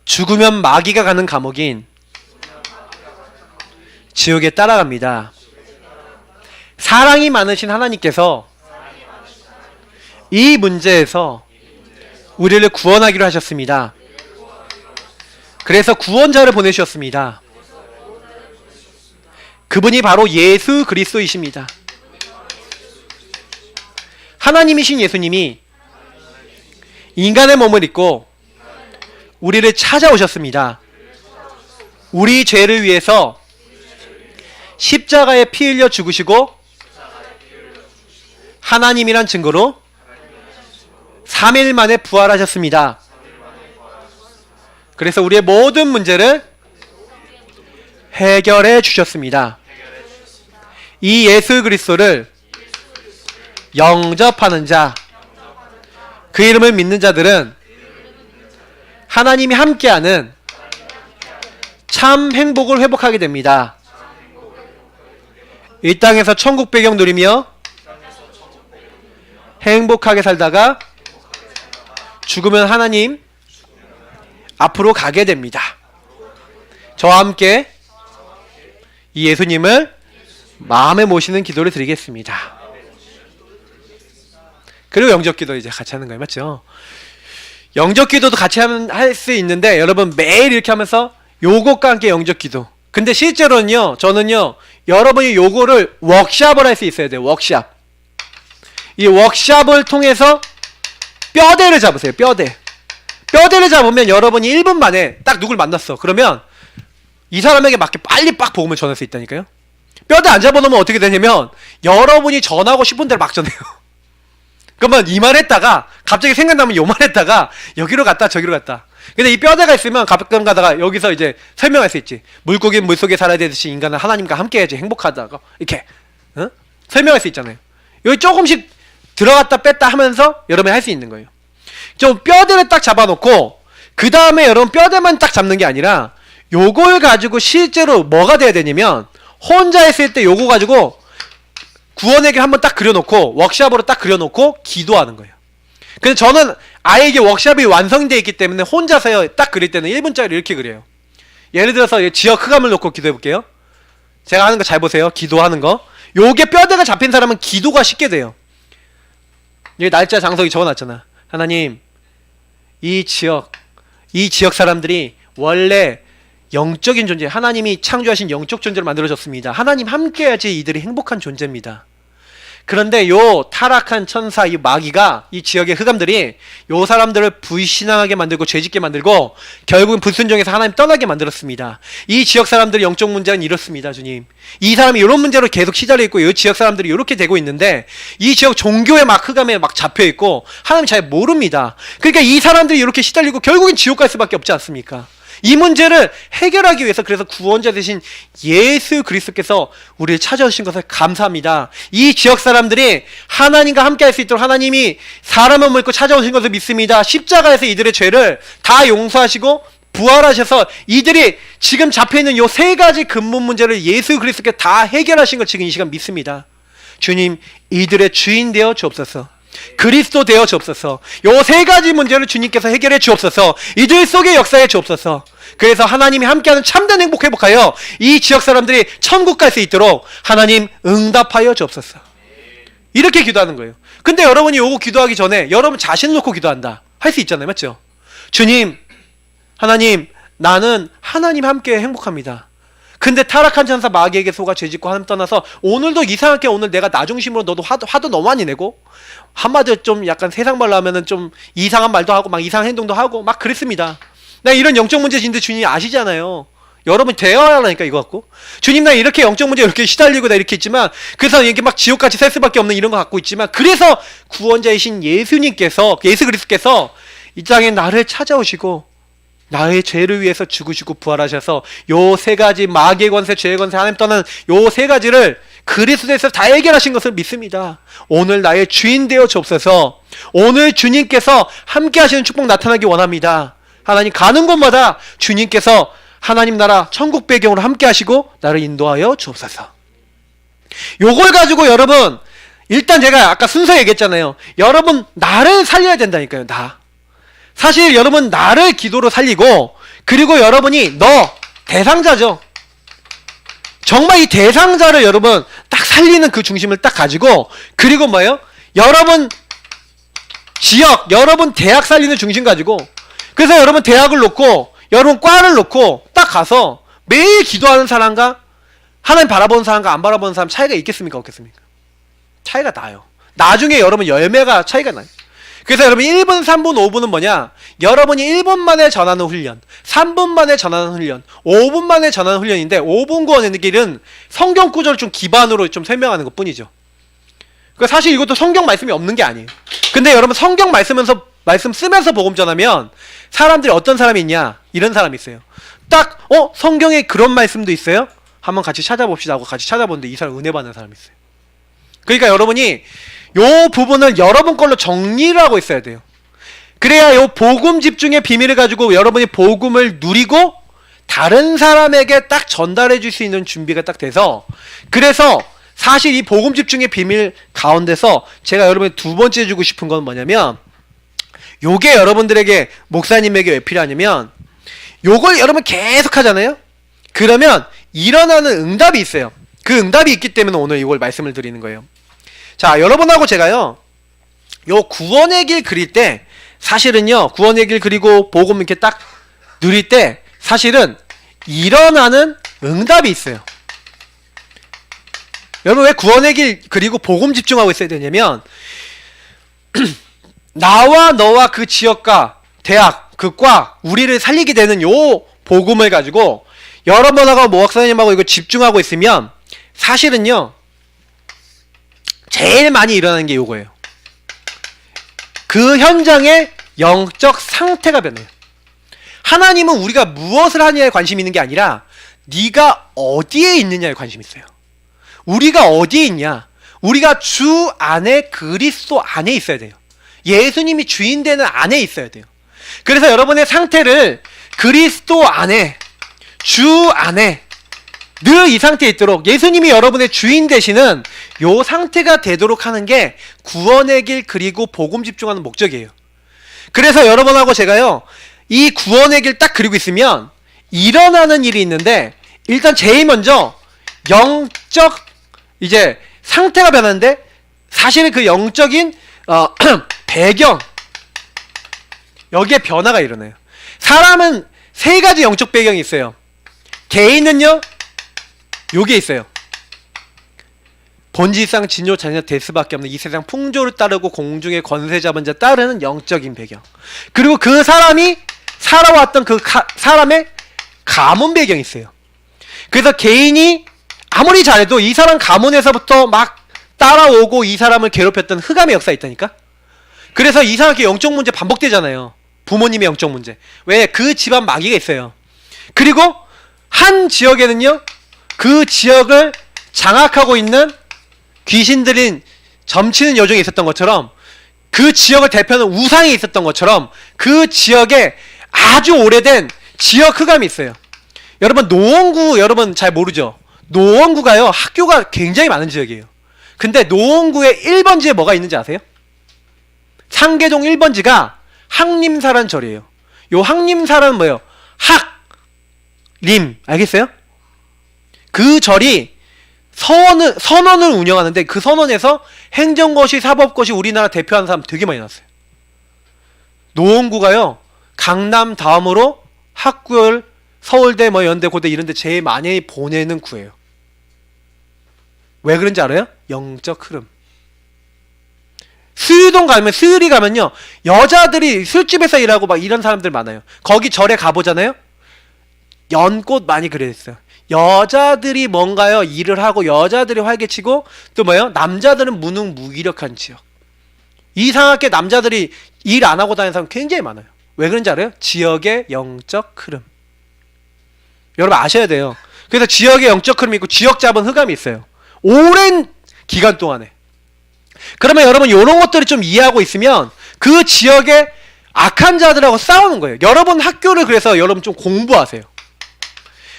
죽으면 마귀가 가는 감옥인 지옥에 따라갑니다. 사랑이 많으신 하나님께서 이 문제에서 우리를 구원하기로 하셨습니다. 그래서 구원자를 보내주셨습니다. 그분이 바로 예수 그리스도이십니다. 하나님이신 예수님이 인간의 몸을 입고 우리를 찾아오셨습니다. 우리 죄를 위해서 십자가에 피 흘려 죽으시고 하나님이란 증거로 3일 만에 부활하셨습니다. 그래서 우리의 모든 문제를 해결해 주셨습니다. 이 예수 그리스도를 영접하는 자, 그 이름을 믿는 자들은 하나님이 함께하는 참 행복을 회복하게 됩니다. 이 땅에서 천국 배경 누리며 행복하게 살다가 죽으면 하나님 앞으로 가게 됩니다. 저와 함께 이 예수님을 마음에 모시는 기도를 드리겠습니다. 그리고 영접기도 이제 같이 하는 거예요. 맞죠? 영접기도도 같이 할 수 있는데 여러분 매일 이렇게 하면서 요것과 함께 영접기도. 근데 실제로는요, 저는요, 여러분이 요거를 워크샵을 할 수 있어야 돼요. 워크샵. 이 워크샵을 통해서 뼈대를 잡으세요. 뼈대를 잡으면 여러분이 1분 만에 딱 누굴 만났어. 그러면 이 사람에게 맞게 빨리 빡 복음을 전할 수 있다니까요. 뼈대 안 잡아놓으면 어떻게 되냐면 여러분이 전하고 싶은 대로 막 전해요. 그러면 이 말 했다가 갑자기 생각나면 요 말 했다가 여기로 갔다 저기로 갔다. 근데 이 뼈대가 있으면 가끔 가다가 여기서 이제 설명할 수 있지. 물고기는 물속에 살아야 되듯이 인간은 하나님과 함께 해야지 행복하다고 이렇게 설명할 수 있잖아요. 여기 조금씩 들어갔다 뺐다 하면서 여러분이 할 수 있는 거예요. 좀 뼈대를 딱 잡아놓고 그 다음에 여러분 뼈대만 딱 잡는 게 아니라 요걸 가지고 실제로 뭐가 돼야 되냐면 혼자 했을 때 요거 가지고 구원에게 한번 딱 그려놓고 워크샵으로 딱 그려놓고 기도하는 거예요. 근데 저는 아예 이게 워크샵이 완성되어 있기 때문에 혼자서 딱 그릴 때는 1분짜리 이렇게 그려요. 예를 들어서 지역 흑암을 놓고 기도해 볼게요. 제가 하는 거 잘 보세요. 기도하는 거. 요게 뼈대가 잡힌 사람은 기도가 쉽게 돼요. 여기 날짜 장소기 적어놨잖아. 하나님, 이 지역 사람들이 원래 영적인 존재, 하나님이 창조하신 영적 존재를 만들어줬습니다. 하나님 함께해야지 이들이 행복한 존재입니다. 그런데 요 타락한 천사, 이 마귀가, 이 지역의 흑암들이 요 사람들을 불신앙하게 만들고 죄짓게 만들고 결국은 불순종해서 하나님 떠나게 만들었습니다. 이 지역 사람들의 영적 문제는 이렇습니다. 주님, 이 사람이 이런 문제로 계속 시달려 있고 이 지역 사람들이 이렇게 되고 있는데 이 지역 종교에 막 흑암에 막 잡혀 있고 하나님 잘 모릅니다. 그러니까 이 사람들이 이렇게 시달리고 결국엔 지옥 갈 수밖에 없지 않습니까? 이 문제를 해결하기 위해서 그래서 구원자 되신 예수 그리스도께서 우리를 찾아오신 것을 감사합니다. 이 지역 사람들이 하나님과 함께 할 수 있도록 하나님이 사람을 믿고 찾아오신 것을 믿습니다. 십자가에서 이들의 죄를 다 용서하시고 부활하셔서 이들이 지금 잡혀있는 요 세 가지 근본 문제를 예수 그리스도께 다 해결하신 걸 지금 이 시간 믿습니다. 주님, 이들의 주인 되어 주옵소서. 그리스도 되어 주옵소서. 요 세 가지 문제를 주님께서 해결해 주옵소서. 이들 속에 역사해 주옵소서. 그래서 하나님이 함께하는 참된 행복 회복하여 이 지역 사람들이 천국 갈 수 있도록 하나님 응답하여 주옵소서. 이렇게 기도하는 거예요. 근데 여러분이 요거 기도하기 전에 여러분 자신 놓고 기도한다 할 수 있잖아요. 맞죠? 주님, 하나님, 나는 하나님 함께 행복합니다. 근데 타락한 천사 마귀에게 속아 죄짓고 하나님 떠나서 오늘도 이상하게 오늘 내가 나 중심으로 너도 화도 너무 많이 내고 한마디로 좀 약간 세상 말로 하면은 좀 이상한 말도 하고 막 이상한 행동도 하고 막 그랬습니다. 나 이런 영적 문제인데 주님이 아시잖아요. 여러분 대화하라니까 이거 갖고. 주님, 나 이렇게 영적 문제 이렇게 시달리고 나 이렇게 있지만 그래서 이렇게 막 지옥같이 살 수밖에 없는 이런 거 갖고 있지만 그래서 구원자이신 예수님께서 예수 그리스도께서 이 땅에 나를 찾아오시고 나의 죄를 위해서 죽으시고 부활하셔서 요 세 가지 마귀의 권세, 죄의 권세, 하나님 떠나는 요 세 가지를 그리스도에서 다 해결하신 것을 믿습니다. 오늘 나의 주인 되어 주옵소서. 오늘 주님께서 함께 하시는 축복 나타나기 원합니다. 하나님 가는 곳마다 주님께서 하나님 나라 천국 배경으로 함께 하시고 나를 인도하여 주옵소서. 요걸 가지고 여러분, 일단 제가 아까 순서 얘기했잖아요. 여러분 나를 살려야 된다니까요. 사실 여러분 나를 기도로 살리고 그리고 여러분이 너 대상자죠. 정말 이 대상자를 여러분 딱 살리는 그 중심을 딱 가지고 그리고 뭐예요? 여러분 지역, 여러분 대학 살리는 중심 가지고 그래서 여러분 대학을 놓고 여러분 과를 놓고 딱 가서 매일 기도하는 사람과 하나님 바라보는 사람과 안 바라보는 사람 차이가 있겠습니까? 없겠습니까? 차이가 나요. 나중에 여러분 열매가 차이가 나요. 그래서 여러분 1분, 3분, 5분은 뭐냐? 여러분이 1분 만에 전하는 훈련, 3분 만에 전하는 훈련, 5분 만에 전하는 훈련인데 5분 구원의 길은 성경 구절을 좀 기반으로 좀 설명하는 것 뿐이죠. 그러니까 사실 이것도 성경 말씀이 없는 게 아니에요. 근데 여러분 성경 말씀 쓰면서 복음 전하면 사람들이 어떤 사람이 있냐? 이런 사람이 있어요. 딱 성경에 그런 말씀도 있어요? 한번 같이 찾아봅시다 하고 같이 찾아보는데 이 사람 은혜 받는 사람이 있어요. 그러니까 여러분이 요 부분을 여러분 걸로 정리를 하고 있어야 돼요. 그래야 요 복음 집중의 비밀을 가지고 여러분이 복음을 누리고 다른 사람에게 딱 전달해 줄 수 있는 준비가 딱 돼서 그래서 사실 이 복음 집중의 비밀 가운데서 제가 여러분이 두 번째 주고 싶은 건 뭐냐면 요게 여러분들에게 목사님에게 왜 필요하냐면 요걸 여러분 계속 하잖아요. 그러면 일어나는 응답이 있어요. 그 응답이 있기 때문에 오늘 이걸 말씀을 드리는 거예요. 자, 여러분하고 제가요 요 구원의 길 그릴 때 사실은요 구원의 길 그리고 복음 이렇게 딱 누릴 때 사실은 일어나는 응답이 있어요. 여러분 왜 구원의 길 그리고 복음 집중하고 있어야 되냐면 나와 너와 그 지역과 대학 그 과 우리를 살리게 되는 요 복음을 가지고 여러분하고 목사님하고 이거 집중하고 있으면 사실은요 제일 많이 일어나는 게 요거예요. 그 현장의 영적 상태가 변해요. 하나님은 우리가 무엇을 하느냐에 관심이 있는 게 아니라 네가 어디에 있느냐에 관심이 있어요. 우리가 어디에 있냐? 우리가 주 안에 그리스도 안에 있어야 돼요. 예수님이 주인 되는 안에 있어야 돼요. 그래서 여러분의 상태를 그리스도 안에 주 안에 늘 이 상태에 있도록 예수님이 여러분의 주인 되시는 요 상태가 되도록 하는 게 구원의 길 그리고 복음 집중하는 목적이에요. 그래서 여러분하고 제가요 이 구원의 길 딱 그리고 있으면 일어나는 일이 있는데 일단 제일 먼저 영적 이제 상태가 변하는데 사실은 그 영적인 배경 여기에 변화가 일어나요. 사람은 세 가지 영적 배경이 있어요. 개인은요 여기에 있어요. 본질상 진요 자녀 될 수밖에 없는 이 세상 풍조를 따르고 공중의 권세 잡은 자 따르는 영적인 배경. 그리고 그 사람이 살아왔던 그 사람의 가문 배경이 있어요. 그래서 개인이 아무리 잘해도 이 사람 가문에서부터 막 따라오고 이 사람을 괴롭혔던 흑암의 역사가 있다니까. 그래서 이상하게 영적 문제 반복되잖아요. 부모님의 영적 문제. 왜? 그 집안 마귀가 있어요. 그리고 한 지역에는요, 그 지역을 장악하고 있는 귀신들인 점치는 여종이 있었던 것처럼, 그 지역을 대표하는 우상이 있었던 것처럼 그 지역에 아주 오래된 지역 흑암이 있어요. 여러분 노원구 여러분 잘 모르죠? 노원구가요 학교가 굉장히 많은 지역이에요. 근데 노원구의 1번지에 뭐가 있는지 아세요? 상계동 1번지가 학림사라는 절이에요. 요 학림사라는 뭐예요? 학림 알겠어요? 그 절이 선원을 운영하는데 그 선원에서 행정고시, 사법고시 우리나라 대표하는 사람 되게 많이 나왔어요. 노원구가요 강남 다음으로 학교를 서울대, 연대, 고대 이런 데 제일 많이 보내는 구예요. 왜 그런지 알아요? 영적 흐름. 수유동 가면, 수유리 가면요 여자들이 술집에서 일하고 막 이런 사람들 많아요. 거기 절에 가보잖아요? 연꽃 많이 그려있어요. 여자들이 뭔가요 일을 하고 여자들이 활개치고 또 뭐예요? 남자들은 무능무기력한 지역. 이상하게 남자들이 일 안 하고 다니는 사람 굉장히 많아요. 왜 그런지 알아요? 지역의 영적 흐름. 여러분 아셔야 돼요. 그래서 지역의 영적 흐름이 있고 지역 잡은 흑암이 있어요. 오랜 기간 동안에. 그러면 여러분 이런 것들을 좀 이해하고 있으면 그 지역의 악한 자들하고 싸우는 거예요. 여러분 학교를 그래서 여러분 좀 공부하세요.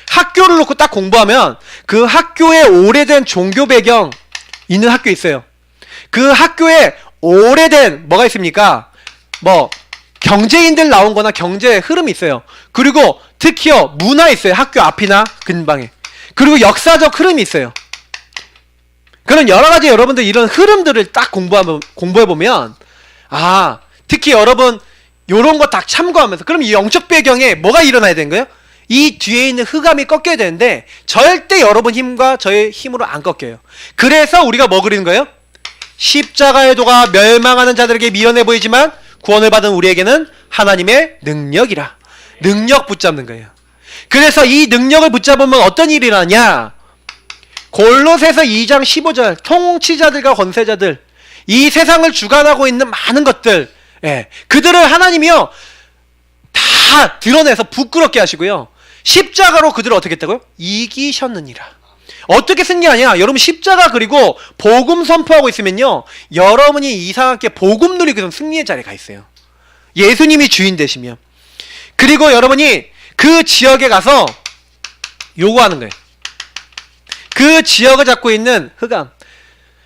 학교를 놓고 딱 공부하면 그 학교에 오래된 종교 배경 있는 학교 있어요. 그 학교에 오래된 뭐가 있습니까? 뭐 경제인들 나온 거나 경제 흐름이 있어요. 그리고 특히요 문화 있어요. 학교 앞이나 근방에. 그리고 역사적 흐름이 있어요. 그런 여러가지 여러분들 이런 흐름들을 딱 공부해보면 특히 여러분 요런 거 딱 참고하면서 그럼 이 영적 배경에 뭐가 일어나야 되는 거예요? 이 뒤에 있는 흑암이 꺾여야 되는데 절대 여러분 힘과 저의 힘으로 안 꺾여요. 그래서 우리가 뭐 그리는 거예요? 십자가의 도가 멸망하는 자들에게 미련해 보이지만 구원을 받은 우리에게는 하나님의 능력이라. 능력 붙잡는 거예요. 그래서 이 능력을 붙잡으면 어떤 일이 일어나냐? 골로새서 2장 15절 통치자들과 권세자들 이 세상을 주관하고 있는 많은 것들 그들을 하나님이요 다 드러내서 부끄럽게 하시고요 십자가로 그들을 어떻게 했다고요? 이기셨느니라. 어떻게 쓴 게 아니야. 여러분 십자가 그리고 복음 선포하고 있으면요 여러분이 이상하게 복음 누리고 있는 승리의 자리에 가 있어요. 예수님이 주인 되시면. 그리고 여러분이 그 지역에 가서 요구하는 거예요. 그 지역을 잡고 있는 흑암.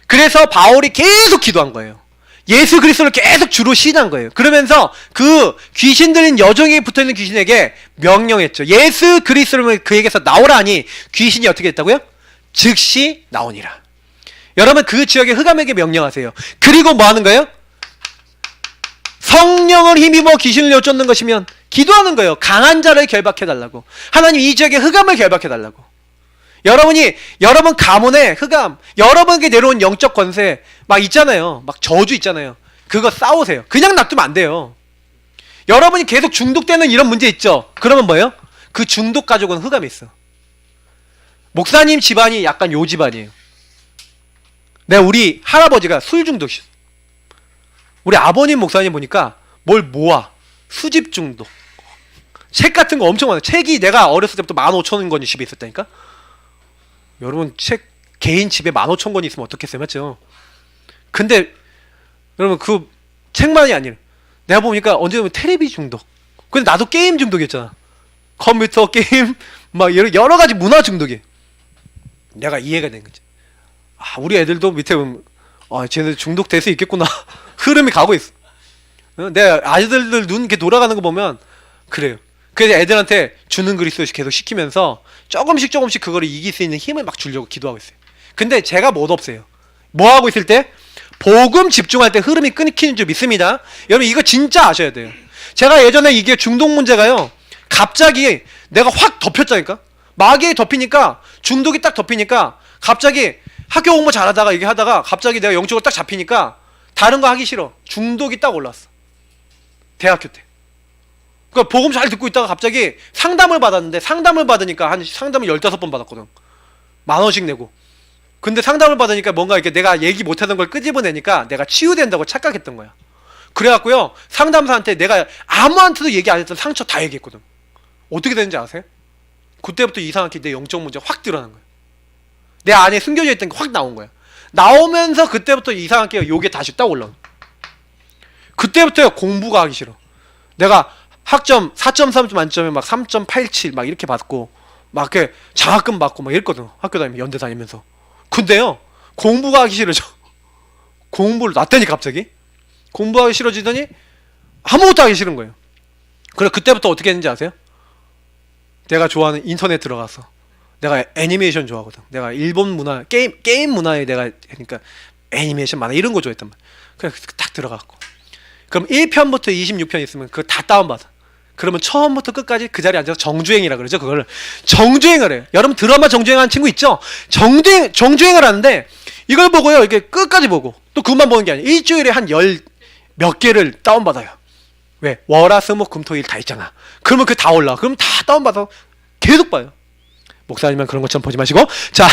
그래서 바울이 계속 기도한 거예요. 예수 그리스도를 계속 주로 시인한 거예요. 그러면서 그 귀신 들린 여종이 붙어있는 귀신에게 명령했죠. 예수 그리스도를 그에게서 나오라 하니 귀신이 어떻게 됐다고요? 즉시 나오니라. 여러분 그 지역의 흑암에게 명령하세요. 그리고 뭐 하는 거예요? 성령을 힘입어 귀신을 여쫓는 것이면 기도하는 거예요. 강한 자를 결박해달라고. 하나님 이 지역의 흑암을 결박해달라고. 여러분이 여러분 가문의 흑암, 여러분에게 내려온 영적 권세 막 있잖아요. 막 저주 있잖아요. 그거 싸우세요. 그냥 놔두면 안 돼요. 여러분이 계속 중독되는 이런 문제 있죠. 그러면 뭐예요? 그 중독 가지고는 흑암이 있어. 목사님 집안이 약간 요 집안이에요. 우리 할아버지가 술 중독이셨어. 우리 아버님 목사님 보니까 뭘 모아. 수집 중독. 책 같은 거 엄청 많아요. 책이 내가 어렸을 때부터 15,000권이 집에 있었다니까? 여러분 책 개인 집에 15,000권 있으면 어떻겠어요? 맞죠? 근데 여러분 그 책만이 아니라 내가 보니까 언제 보면 텔레비 중독. 근데 나도 게임 중독이었잖아. 컴퓨터 게임 막 여러 가지 문화 중독이. 내가 이해가 된 거지. 우리 애들도 밑에 보면 쟤네들 중독될 수 있겠구나. 흐름이 가고 있어. 내 아이들 눈 이렇게 돌아가는 거 보면 그래요. 그래서 애들한테 주는 그리스도 계속 시키면서 조금씩 그거를 이길 수 있는 힘을 막 주려고 기도하고 있어요. 근데 제가 못 없어요. 뭐 하고 있을 때? 복음 집중할 때 흐름이 끊기는 줄 믿습니다. 여러분 이거 진짜 아셔야 돼요. 제가 예전에 이게 중독 문제가요. 갑자기 내가 확 덮였다니까. 마귀에 덮이니까 중독이 딱 덮이니까 갑자기 학교 공부 잘하다가 이게 하다가 갑자기 내가 영적으로 딱 잡히니까 다른 거 하기 싫어. 중독이 딱 올랐어. 대학교 때. 그러니까 복음 잘 듣고 있다가 갑자기 상담을 받았는데, 상담을 받으니까 한 상담을 15번 받았거든. 10,000원씩 내고. 근데 상담을 받으니까 뭔가 이렇게 내가 얘기 못하던 걸 끄집어내니까 내가 치유된다고 착각했던 거야. 그래갖고요, 상담사한테 내가 아무한테도 얘기 안 했던 상처 다 얘기했거든. 어떻게 되는지 아세요? 그때부터 이상하게 내 영적 문제가 확 드러난 거야. 내 안에 숨겨져 있던 게 확 나온 거야. 나오면서 그때부터 이상하게 요게 다시 딱 올라온. 그때부터 공부가 하기 싫어. 내가 학점 4.3 만점에 막 3.87 막 이렇게 받고 막 이렇게 장학금 받고 막 이랬거든. 학교 다니면, 연대 다니면서. 근데요, 공부가 하기 싫어져. 공부를 놨다니까 갑자기. 공부하기 싫어지더니 아무것도 하기 싫은 거예요. 그래 그때부터 어떻게 했는지 아세요? 내가 좋아하는 인터넷 들어가서, 내가 애니메이션 좋아하거든. 내가 일본 문화, 게임 문화에 내가, 그러니까 애니메이션 만화 이런 거 좋아했단 말이야. 그냥 딱 들어갔고, 그럼 1편부터 26편 있으면 그거 다 다운받아. 그러면 처음부터 끝까지 그 자리에 앉아서 정주행이라 그러죠. 그걸 정주행을 해요. 여러분 드라마 정주행하는 친구 있죠? 정주행을 하는데, 이걸 보고요, 이렇게 끝까지 보고 또 그것만 보는 게 아니에요. 일주일에 한 몇 개를 다운받아요. 왜? 월화수목금토일 다 있잖아. 그러면 그 다 올라. 그럼 다 다운받아 계속 봐요. 목사님은 그런 것처럼 보지 마시고. 자,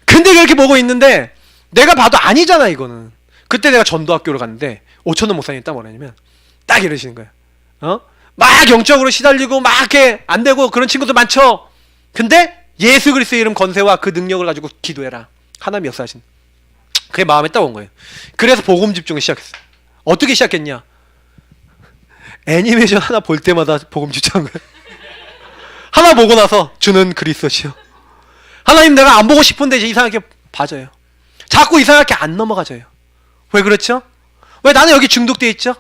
근데 그렇게 보고 있는데 내가 봐도 아니잖아 이거는. 그때 내가 전도학교를 갔는데 오천원 목사님이 딱 뭐라냐면 딱 이러시는 거예요. 막 영적으로 시달리고 막 이렇게 안 되고 그런 친구들 많죠. 근데 예수 그리스도의 이름 건세와 그 능력을 가지고 기도해라. 하나님 역사하신. 그게 마음에 딱 온 거예요. 그래서 복음 집중을 시작했어요. 어떻게 시작했냐? 애니메이션 하나 볼 때마다 복음 집중한 거예요. 하나 보고 나서 주는 그리스도시요. 하나님 내가 안 보고 싶은데 이제 이상하게 봐줘요. 자꾸 이상하게 안 넘어가져요. 왜 그렇죠? 왜 나는 여기 중독돼 있죠?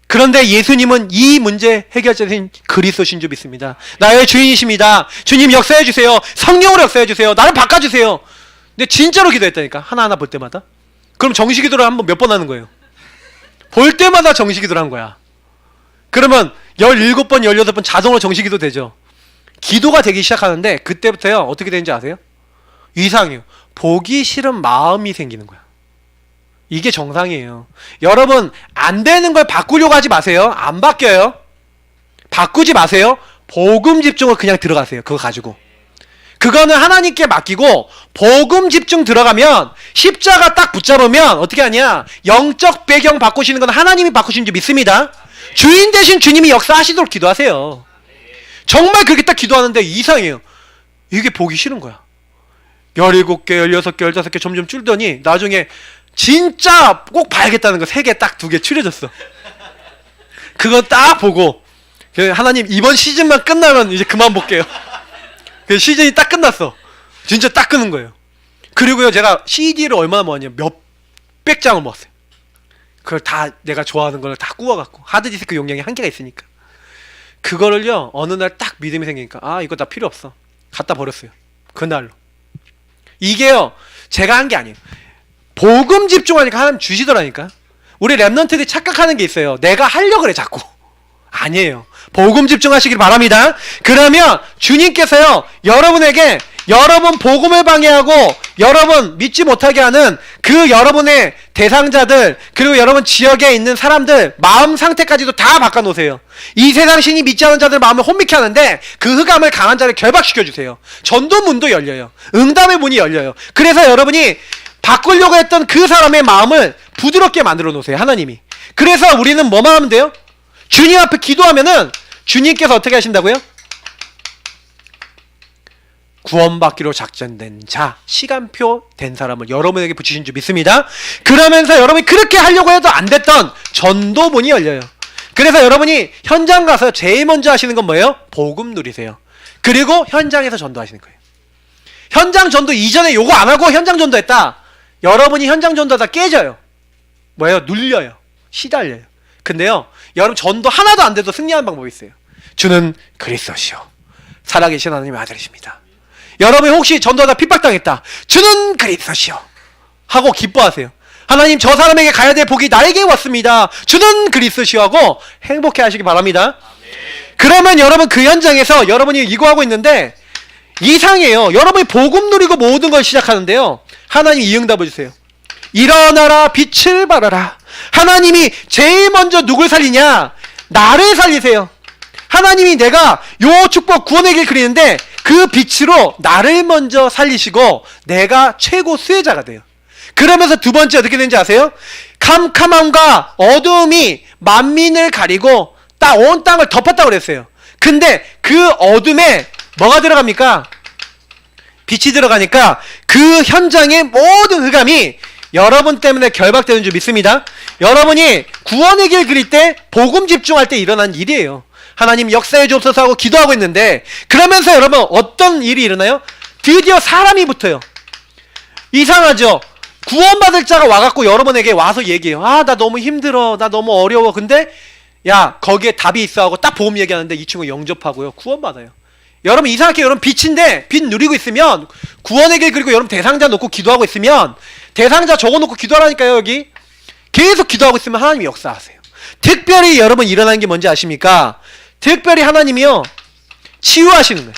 그런데 예수님은 이 문제 해결자신 그리스도신 줄 믿습니다. 나의 주인이십니다. 주님 역사해 주세요. 성령으로 역사해 주세요. 나를 바꿔주세요. 근데 진짜로 기도했다니까. 하나하나 볼 때마다. 그럼 정식 기도를 한번 몇 번 하는 거예요? 볼 때마다 정식 기도를 한 거야. 그러면 17번, 18번 자동으로 정식 기도 되죠. 기도가 되기 시작하는데 그때부터요, 어떻게 되는지 아세요? 이상해요. 보기 싫은 마음이 생기는 거야. 이게 정상이에요. 여러분 안 되는 걸 바꾸려고 하지 마세요. 안 바뀌어요. 바꾸지 마세요. 복음 집중을 그냥 들어가세요. 그거 가지고. 그거는 하나님께 맡기고 복음 집중 들어가면, 십자가 딱 붙잡으면 어떻게 하냐? 영적 배경 바꾸시는 건 하나님이 바꾸시는 줄 믿습니다. 주인 대신 주님이 역사하시도록 기도하세요. 정말 그렇게 딱 기도하는데 이상해요. 이게 보기 싫은 거야. 17개, 16개, 15개 점점 줄더니 나중에 진짜 꼭 봐야겠다는 거 3개 딱 2개 추려졌어. 그거 딱 보고 하나님 이번 시즌만 끝나면 이제 그만 볼게요. 그 시즌이 딱 끝났어. 진짜 딱 끄는 거예요. 그리고요, 제가 CD를 얼마나 모았냐면 몇백 장을 모았어요. 그걸 다 내가 좋아하는 걸 다 구워갖고, 하드디스크 용량이 한계가 있으니까 그거를요 어느 날 딱 믿음이 생기니까 이거 다 필요 없어. 갖다 버렸어요. 그날로. 이게요 제가 한 게 아니에요. 복음 집중하니까 하나님 주시더라니까. 우리 랩런트들이 착각하는 게 있어요. 내가 하려고 그래 자꾸. 아니에요. 복음 집중하시길 바랍니다. 그러면 주님께서요 여러분에게, 여러분 복음을 방해하고 여러분 믿지 못하게 하는 그 여러분의 대상자들, 그리고 여러분 지역에 있는 사람들 마음 상태까지도 다 바꿔놓으세요. 이 세상 신이 믿지 않은 자들 마음을 혼미케 하는데 그 흑암을 강한 자를 결박시켜주세요. 전도문도 열려요. 응답의 문이 열려요. 그래서 여러분이 바꾸려고 했던 그 사람의 마음을 부드럽게 만들어 놓으세요. 하나님이. 그래서 우리는 뭐만 하면 돼요? 주님 앞에 기도하면은 주님께서 어떻게 하신다고요? 구원받기로 작정된 자, 시간표 된 사람을 여러분에게 붙이신 줄 믿습니다. 그러면서 여러분이 그렇게 하려고 해도 안 됐던 전도문이 열려요. 그래서 여러분이 현장 가서 제일 먼저 하시는 건 뭐예요? 복음 누리세요. 그리고 현장에서 전도하시는 거예요. 현장 전도 이전에 요거 안 하고 현장 전도했다, 여러분이 현장 전도하다 깨져요. 뭐예요? 눌려요. 시달려요. 근데요 여러분 전도 하나도 안 돼도 승리하는 방법이 있어요. 주는 그리스도시요 살아계신 하나님의 아들이십니다. 여러분이 혹시 전도하다 핍박당했다, 주는 그리스도시요 하고 기뻐하세요. 하나님 저 사람에게 가야 될 복이 나에게 왔습니다. 주는 그리스도시요 하고 행복해 하시기 바랍니다. 그러면 여러분 그 현장에서 여러분이 이거 하고 있는데 이상해요. 여러분이 복음 누리고 모든 걸 시작하는데요 하나님 이 응답을 주세요. 일어나라 빛을 발하라. 하나님이 제일 먼저 누굴 살리냐? 나를 살리세요. 하나님이 내가 요 축복 구원의 길 그리는데 그 빛으로 나를 먼저 살리시고 내가 최고 수혜자가 돼요. 그러면서 두 번째 어떻게 되는지 아세요? 캄캄함과 어두움이 만민을 가리고 온 땅을 덮었다고 그랬어요. 근데 그 어둠에 뭐가 들어갑니까? 빛이 들어가니까 그 현장의 모든 흑암이 여러분 때문에 결박되는 줄 믿습니다. 여러분이 구원의 길 그릴 때 복음 집중할 때 일어난 일이에요. 하나님 역사해 주옵소서 하고 기도하고 있는데 그러면서 여러분 어떤 일이 일어나요? 드디어 사람이 붙어요. 이상하죠? 구원받을 자가 와갖고 여러분에게 와서 얘기해요. 아, 나 너무 힘들어. 나 너무 어려워. 근데 야, 거기에 답이 있어 하고 딱 복음 얘기하는데 이 친구 영접하고요. 구원받아요. 여러분 이상하게 여러분 빛인데 빛 누리고 있으면 구원의 길 그리고 여러분 대상자 놓고 기도하고 있으면 대상자 적어놓고 기도하라니까요. 여기 계속 기도하고 있으면 하나님이 역사하세요. 특별히 여러분 일어나는 게 뭔지 아십니까? 특별히 하나님이요 치유하시는 거예요.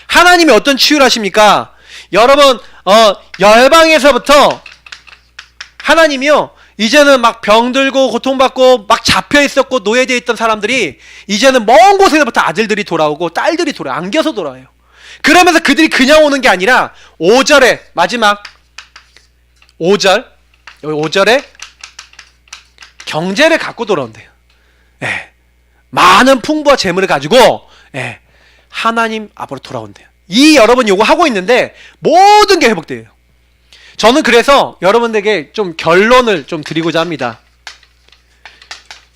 하나님이 어떤 치유를 하십니까? 여러분 열방에서부터 하나님이요 이제는 막 병들고 고통받고 막 잡혀있었고 노예되어 있던 사람들이 이제는 먼 곳에서부터 아들들이 돌아오고 딸들이 안겨서 돌아와요. 그러면서 그들이 그냥 오는 게 아니라 5절에 마지막 5절 여기 5절에 경제를 갖고 돌아온대요. 예. 많은 풍부와 재물을 가지고 예. 하나님 앞으로 돌아온대요. 이 여러분 요거 하고 있는데 모든 게 회복돼요. 저는 그래서 여러분들에게 좀 결론을 좀 드리고자 합니다.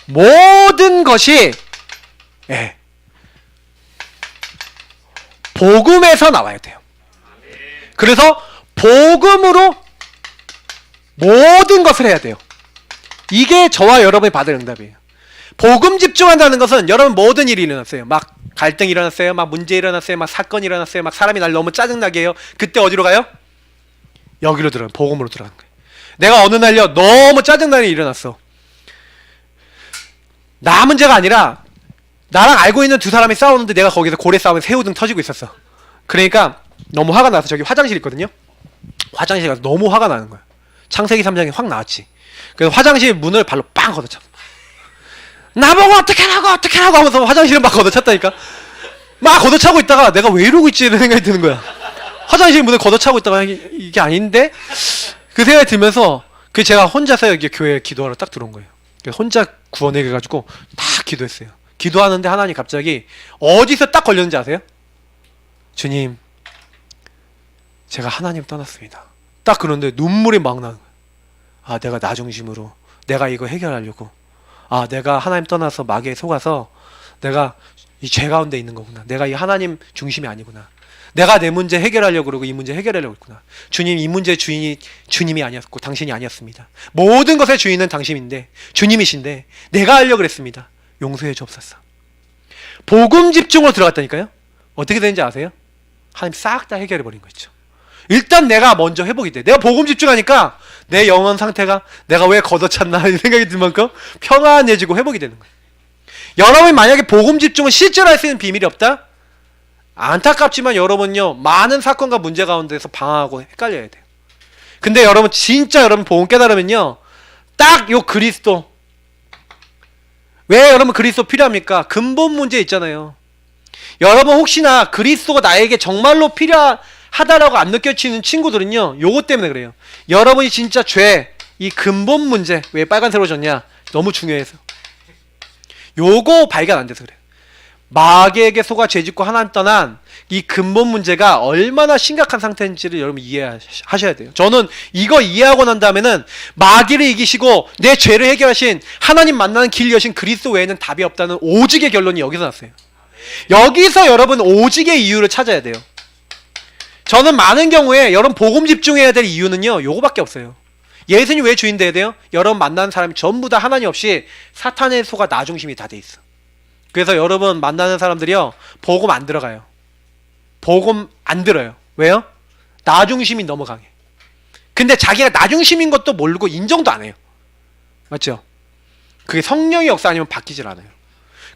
모든 것이 예, 복음에서 나와야 돼요. 그래서 복음으로 모든 것을 해야 돼요. 이게 저와 여러분이 받을 응답이에요. 복음 집중한다는 것은 여러분 모든 일이 일어났어요. 막 갈등이 일어났어요. 막 문제 일어났어요. 막 사건이 일어났어요. 막 사람이 날 너무 짜증나게 해요. 그때 어디로 가요? 여기로 들어가요. 복음으로 들어가는 거예요. 내가 어느 날요 너무 짜증나는 일이 일어났어. 나 문제가 아니라 나랑 알고 있는 두 사람이 싸우는데 내가 거기서 고래 싸움에서 새우등 터지고 있었어. 그러니까 너무 화가 나서 저기 화장실 있거든요. 화장실 가서 너무 화가 나는 거야. 창세기 3장에 확 나왔지. 그래서 화장실 문을 발로 빵 걷어차. 나보고 어떻게 하라고 하면서 화장실을 막 걷어찼다니까. 막 걷어차고 있다가 내가 왜 이러고 있지 이런 생각이 드는 거야. 화장실 문을 걷어차고 있다가 이게 아닌데? 그 생각이 들면서 제가 혼자서 여기 교회에 기도하러 딱 들어온 거예요. 혼자 구원해 가지고 딱 기도했어요. 기도하는데 하나님 갑자기 어디서 딱 걸렸는지 아세요? 주님, 제가 하나님 떠났습니다. 딱 그런데 눈물이 막 나는 거예요. 아, 내가 나 중심으로 내가 이거 해결하려고 내가 하나님 떠나서 마귀에 속아서 내가 이 죄 가운데 있는 거구나. 내가 이 하나님 중심이 아니구나. 내가 내 문제 해결하려고 그러고 이 문제 해결하려고 했구나. 주님, 이 문제의 주인이 주님이 아니었고 당신이 아니었습니다. 모든 것의 주인은 당신인데 주님이신데 내가 하려고 그랬습니다. 용서해 주옵소서. 복음 집중으로 들어갔다니까요. 어떻게 되는지 아세요? 하나님 싹 다 해결해 버린 거 있죠. 일단 내가 먼저 회복이 돼. 내가 복음 집중하니까 내 영혼 상태가 내가 왜 걷어찼나 이 생각이 들 만큼 평안해지고 회복이 되는 거예요. 여러분이 만약에 복음 집중을 실제로 할 수 있는 비밀이 없다? 안타깝지만 여러분요 많은 사건과 문제 가운데서 방황하고 헷갈려야 돼요. 근데 여러분 진짜 여러분 복음 깨달으면요 딱 요 그리스도 왜 여러분 그리스도 필요합니까? 근본 문제 있잖아요. 여러분 혹시나 그리스도가 나에게 정말로 필요하다라고 안 느껴지는 친구들은요 요것 때문에 그래요. 여러분이 진짜 죄 이 근본 문제 왜 빨간색으로 졌냐 너무 중요해서 요거 발견 안 돼서 그래요. 마귀에게 속아 죄짓고 하나님 떠난 이 근본 문제가 얼마나 심각한 상태인지를 여러분 이해하셔야 돼요. 저는 이거 이해하고 난 다음에는 마귀를 이기시고 내 죄를 해결하신 하나님 만나는 길 여신 그리스도 외에는 답이 없다는 오직의 결론이 여기서 났어요. 여기서 여러분 오직의 이유를 찾아야 돼요. 저는 많은 경우에 여러분 복음 집중해야 될 이유는요 요거밖에 없어요. 예수님 왜 주인 돼야 돼요? 여러분 만나는 사람이 전부 다 하나님 없이 사탄의 속아 나 중심이 다 돼 있어. 그래서 여러분 만나는 사람들이요 복음 안 들어가요. 복음 안 들어요. 왜요? 나 중심이 너무 강해. 근데 자기가 나 중심인 것도 모르고 인정도 안 해요. 맞죠? 그게 성령의 역사 아니면 바뀌질 않아요.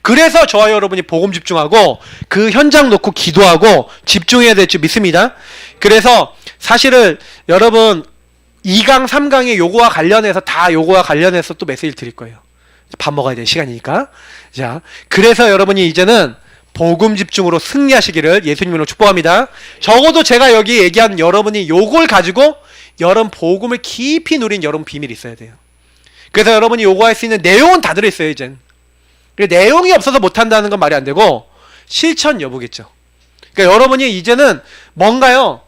그래서 저와 여러분이 복음 집중하고 그 현장 놓고 기도하고 집중해야 될 줄 믿습니다. 그래서 사실은 여러분 2강, 3강의 요거와 관련해서 다 요거와 관련해서 또 메시지를 드릴 거예요. 밥 먹어야 될 시간이니까. 자, 그래서 여러분이 이제는 복음 집중으로 승리하시기를 예수님으로 축복합니다. 적어도 제가 여기 얘기한 여러분이 요걸 가지고 여러분 복음을 깊이 누린 여러분 비밀이 있어야 돼요. 그래서 여러분이 요구할 수 있는 내용은 다 들어있어요, 이젠. 내용이 없어서 못한다는 건 말이 안 되고 실천 여부겠죠. 그러니까 여러분이 이제는 뭔가요?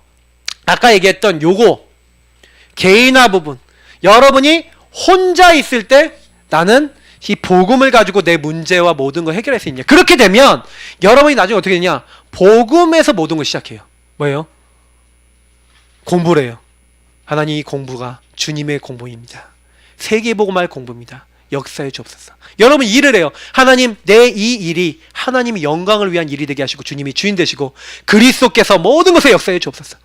아까 얘기했던 요거 개인화 부분, 여러분이 혼자 있을 때 나는 이 복음을 가지고 내 문제와 모든 걸 해결할 수 있냐. 그렇게 되면 여러분이 나중에 어떻게 되냐, 복음에서 모든 걸 시작해요. 뭐예요? 공부를 해요. 하나님, 이 공부가 주님의 공부입니다. 세계복음할 공부입니다. 역사에 주옵소서. 여러분 일을 해요. 하나님, 내 이 일이 하나님의 영광을 위한 일이 되게 하시고 주님이 주인 되시고 그리스도께서 모든 것에 역사에 주옵소서.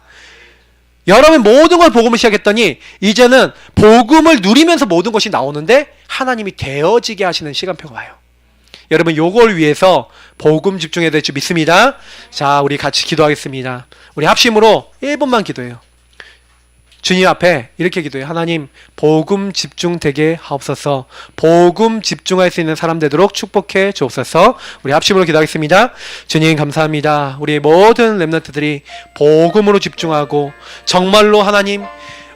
여러분 모든 걸 복음을 시작했더니 이제는 복음을 누리면서 모든 것이 나오는데 하나님이 되어지게 하시는 시간표가 와요. 여러분 요걸 위해서 복음 집중해야 될 줄 믿습니다. 자, 우리 같이 기도하겠습니다. 우리 합심으로 1분만 기도해요. 주님 앞에 이렇게 기도해요. 하나님, 복음 집중되게 하옵소서. 복음 집중할 수 있는 사람 되도록 축복해 주옵소서. 우리 합심으로 기도하겠습니다. 주님 감사합니다. 우리 모든 렘넌트들이 복음으로 집중하고 정말로 하나님,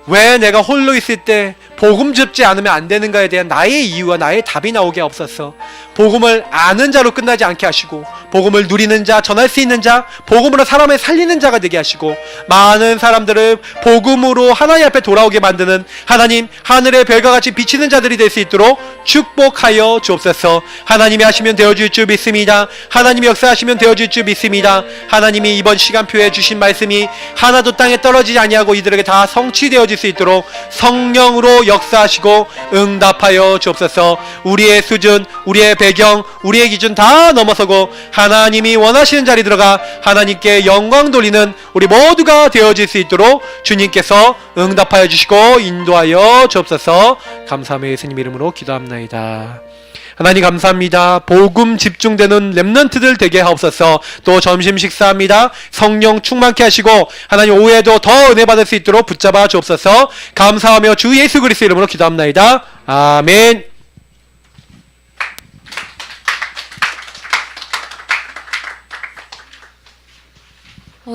왜 내가 홀로 있을 때 복음 접지 않으면 안 되는가에 대한 나의 이유와 나의 답이 나오게 하옵소서. 복음을 아는 자로 끝나지 않게 하시고 복음을 누리는 자, 전할 수 있는 자, 복음으로 사람을 살리는 자가 되게 하시고 많은 사람들을 복음으로 하나님 앞에 돌아오게 만드는 하나님, 하늘의 별과 같이 비치는 자들이 될 수 있도록 축복하여 주옵소서. 하나님이 하시면 되어질 줄 믿습니다. 하나님이 역사하시면 되어질 줄 믿습니다. 하나님이 이번 시간표에 주신 말씀이 하나도 땅에 떨어지지 아니하고 이들에게 다 성취되어질 수 있도록 성령으로 역사하시고 응답하여 주옵소서. 우리의 수준, 우리의 배경, 우리의 기준 다 넘어서고 하나님이 원하시는 자리 들어가 하나님께 영광 돌리는 우리 모두가 되어질 수 있도록 주님께서 응답하여 주시고 인도하여 주옵소서. 감사하며 예수님 이름으로 기도합나이다. 하나님 감사합니다. 복음 집중되는 렘넌트들 되게 하옵소서. 또 점심 식사합니다. 성령 충만케 하시고 하나님 오후에도 더 은혜 받을 수 있도록 붙잡아 주옵소서. 감사하며 주 예수 그리스도 이름으로 기도합나이다. 아멘.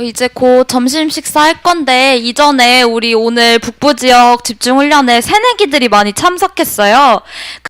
이제 곧 점심 식사할 건데 이전에 우리 오늘 북부 지역 집중훈련에 새내기들이 많이 참석했어요.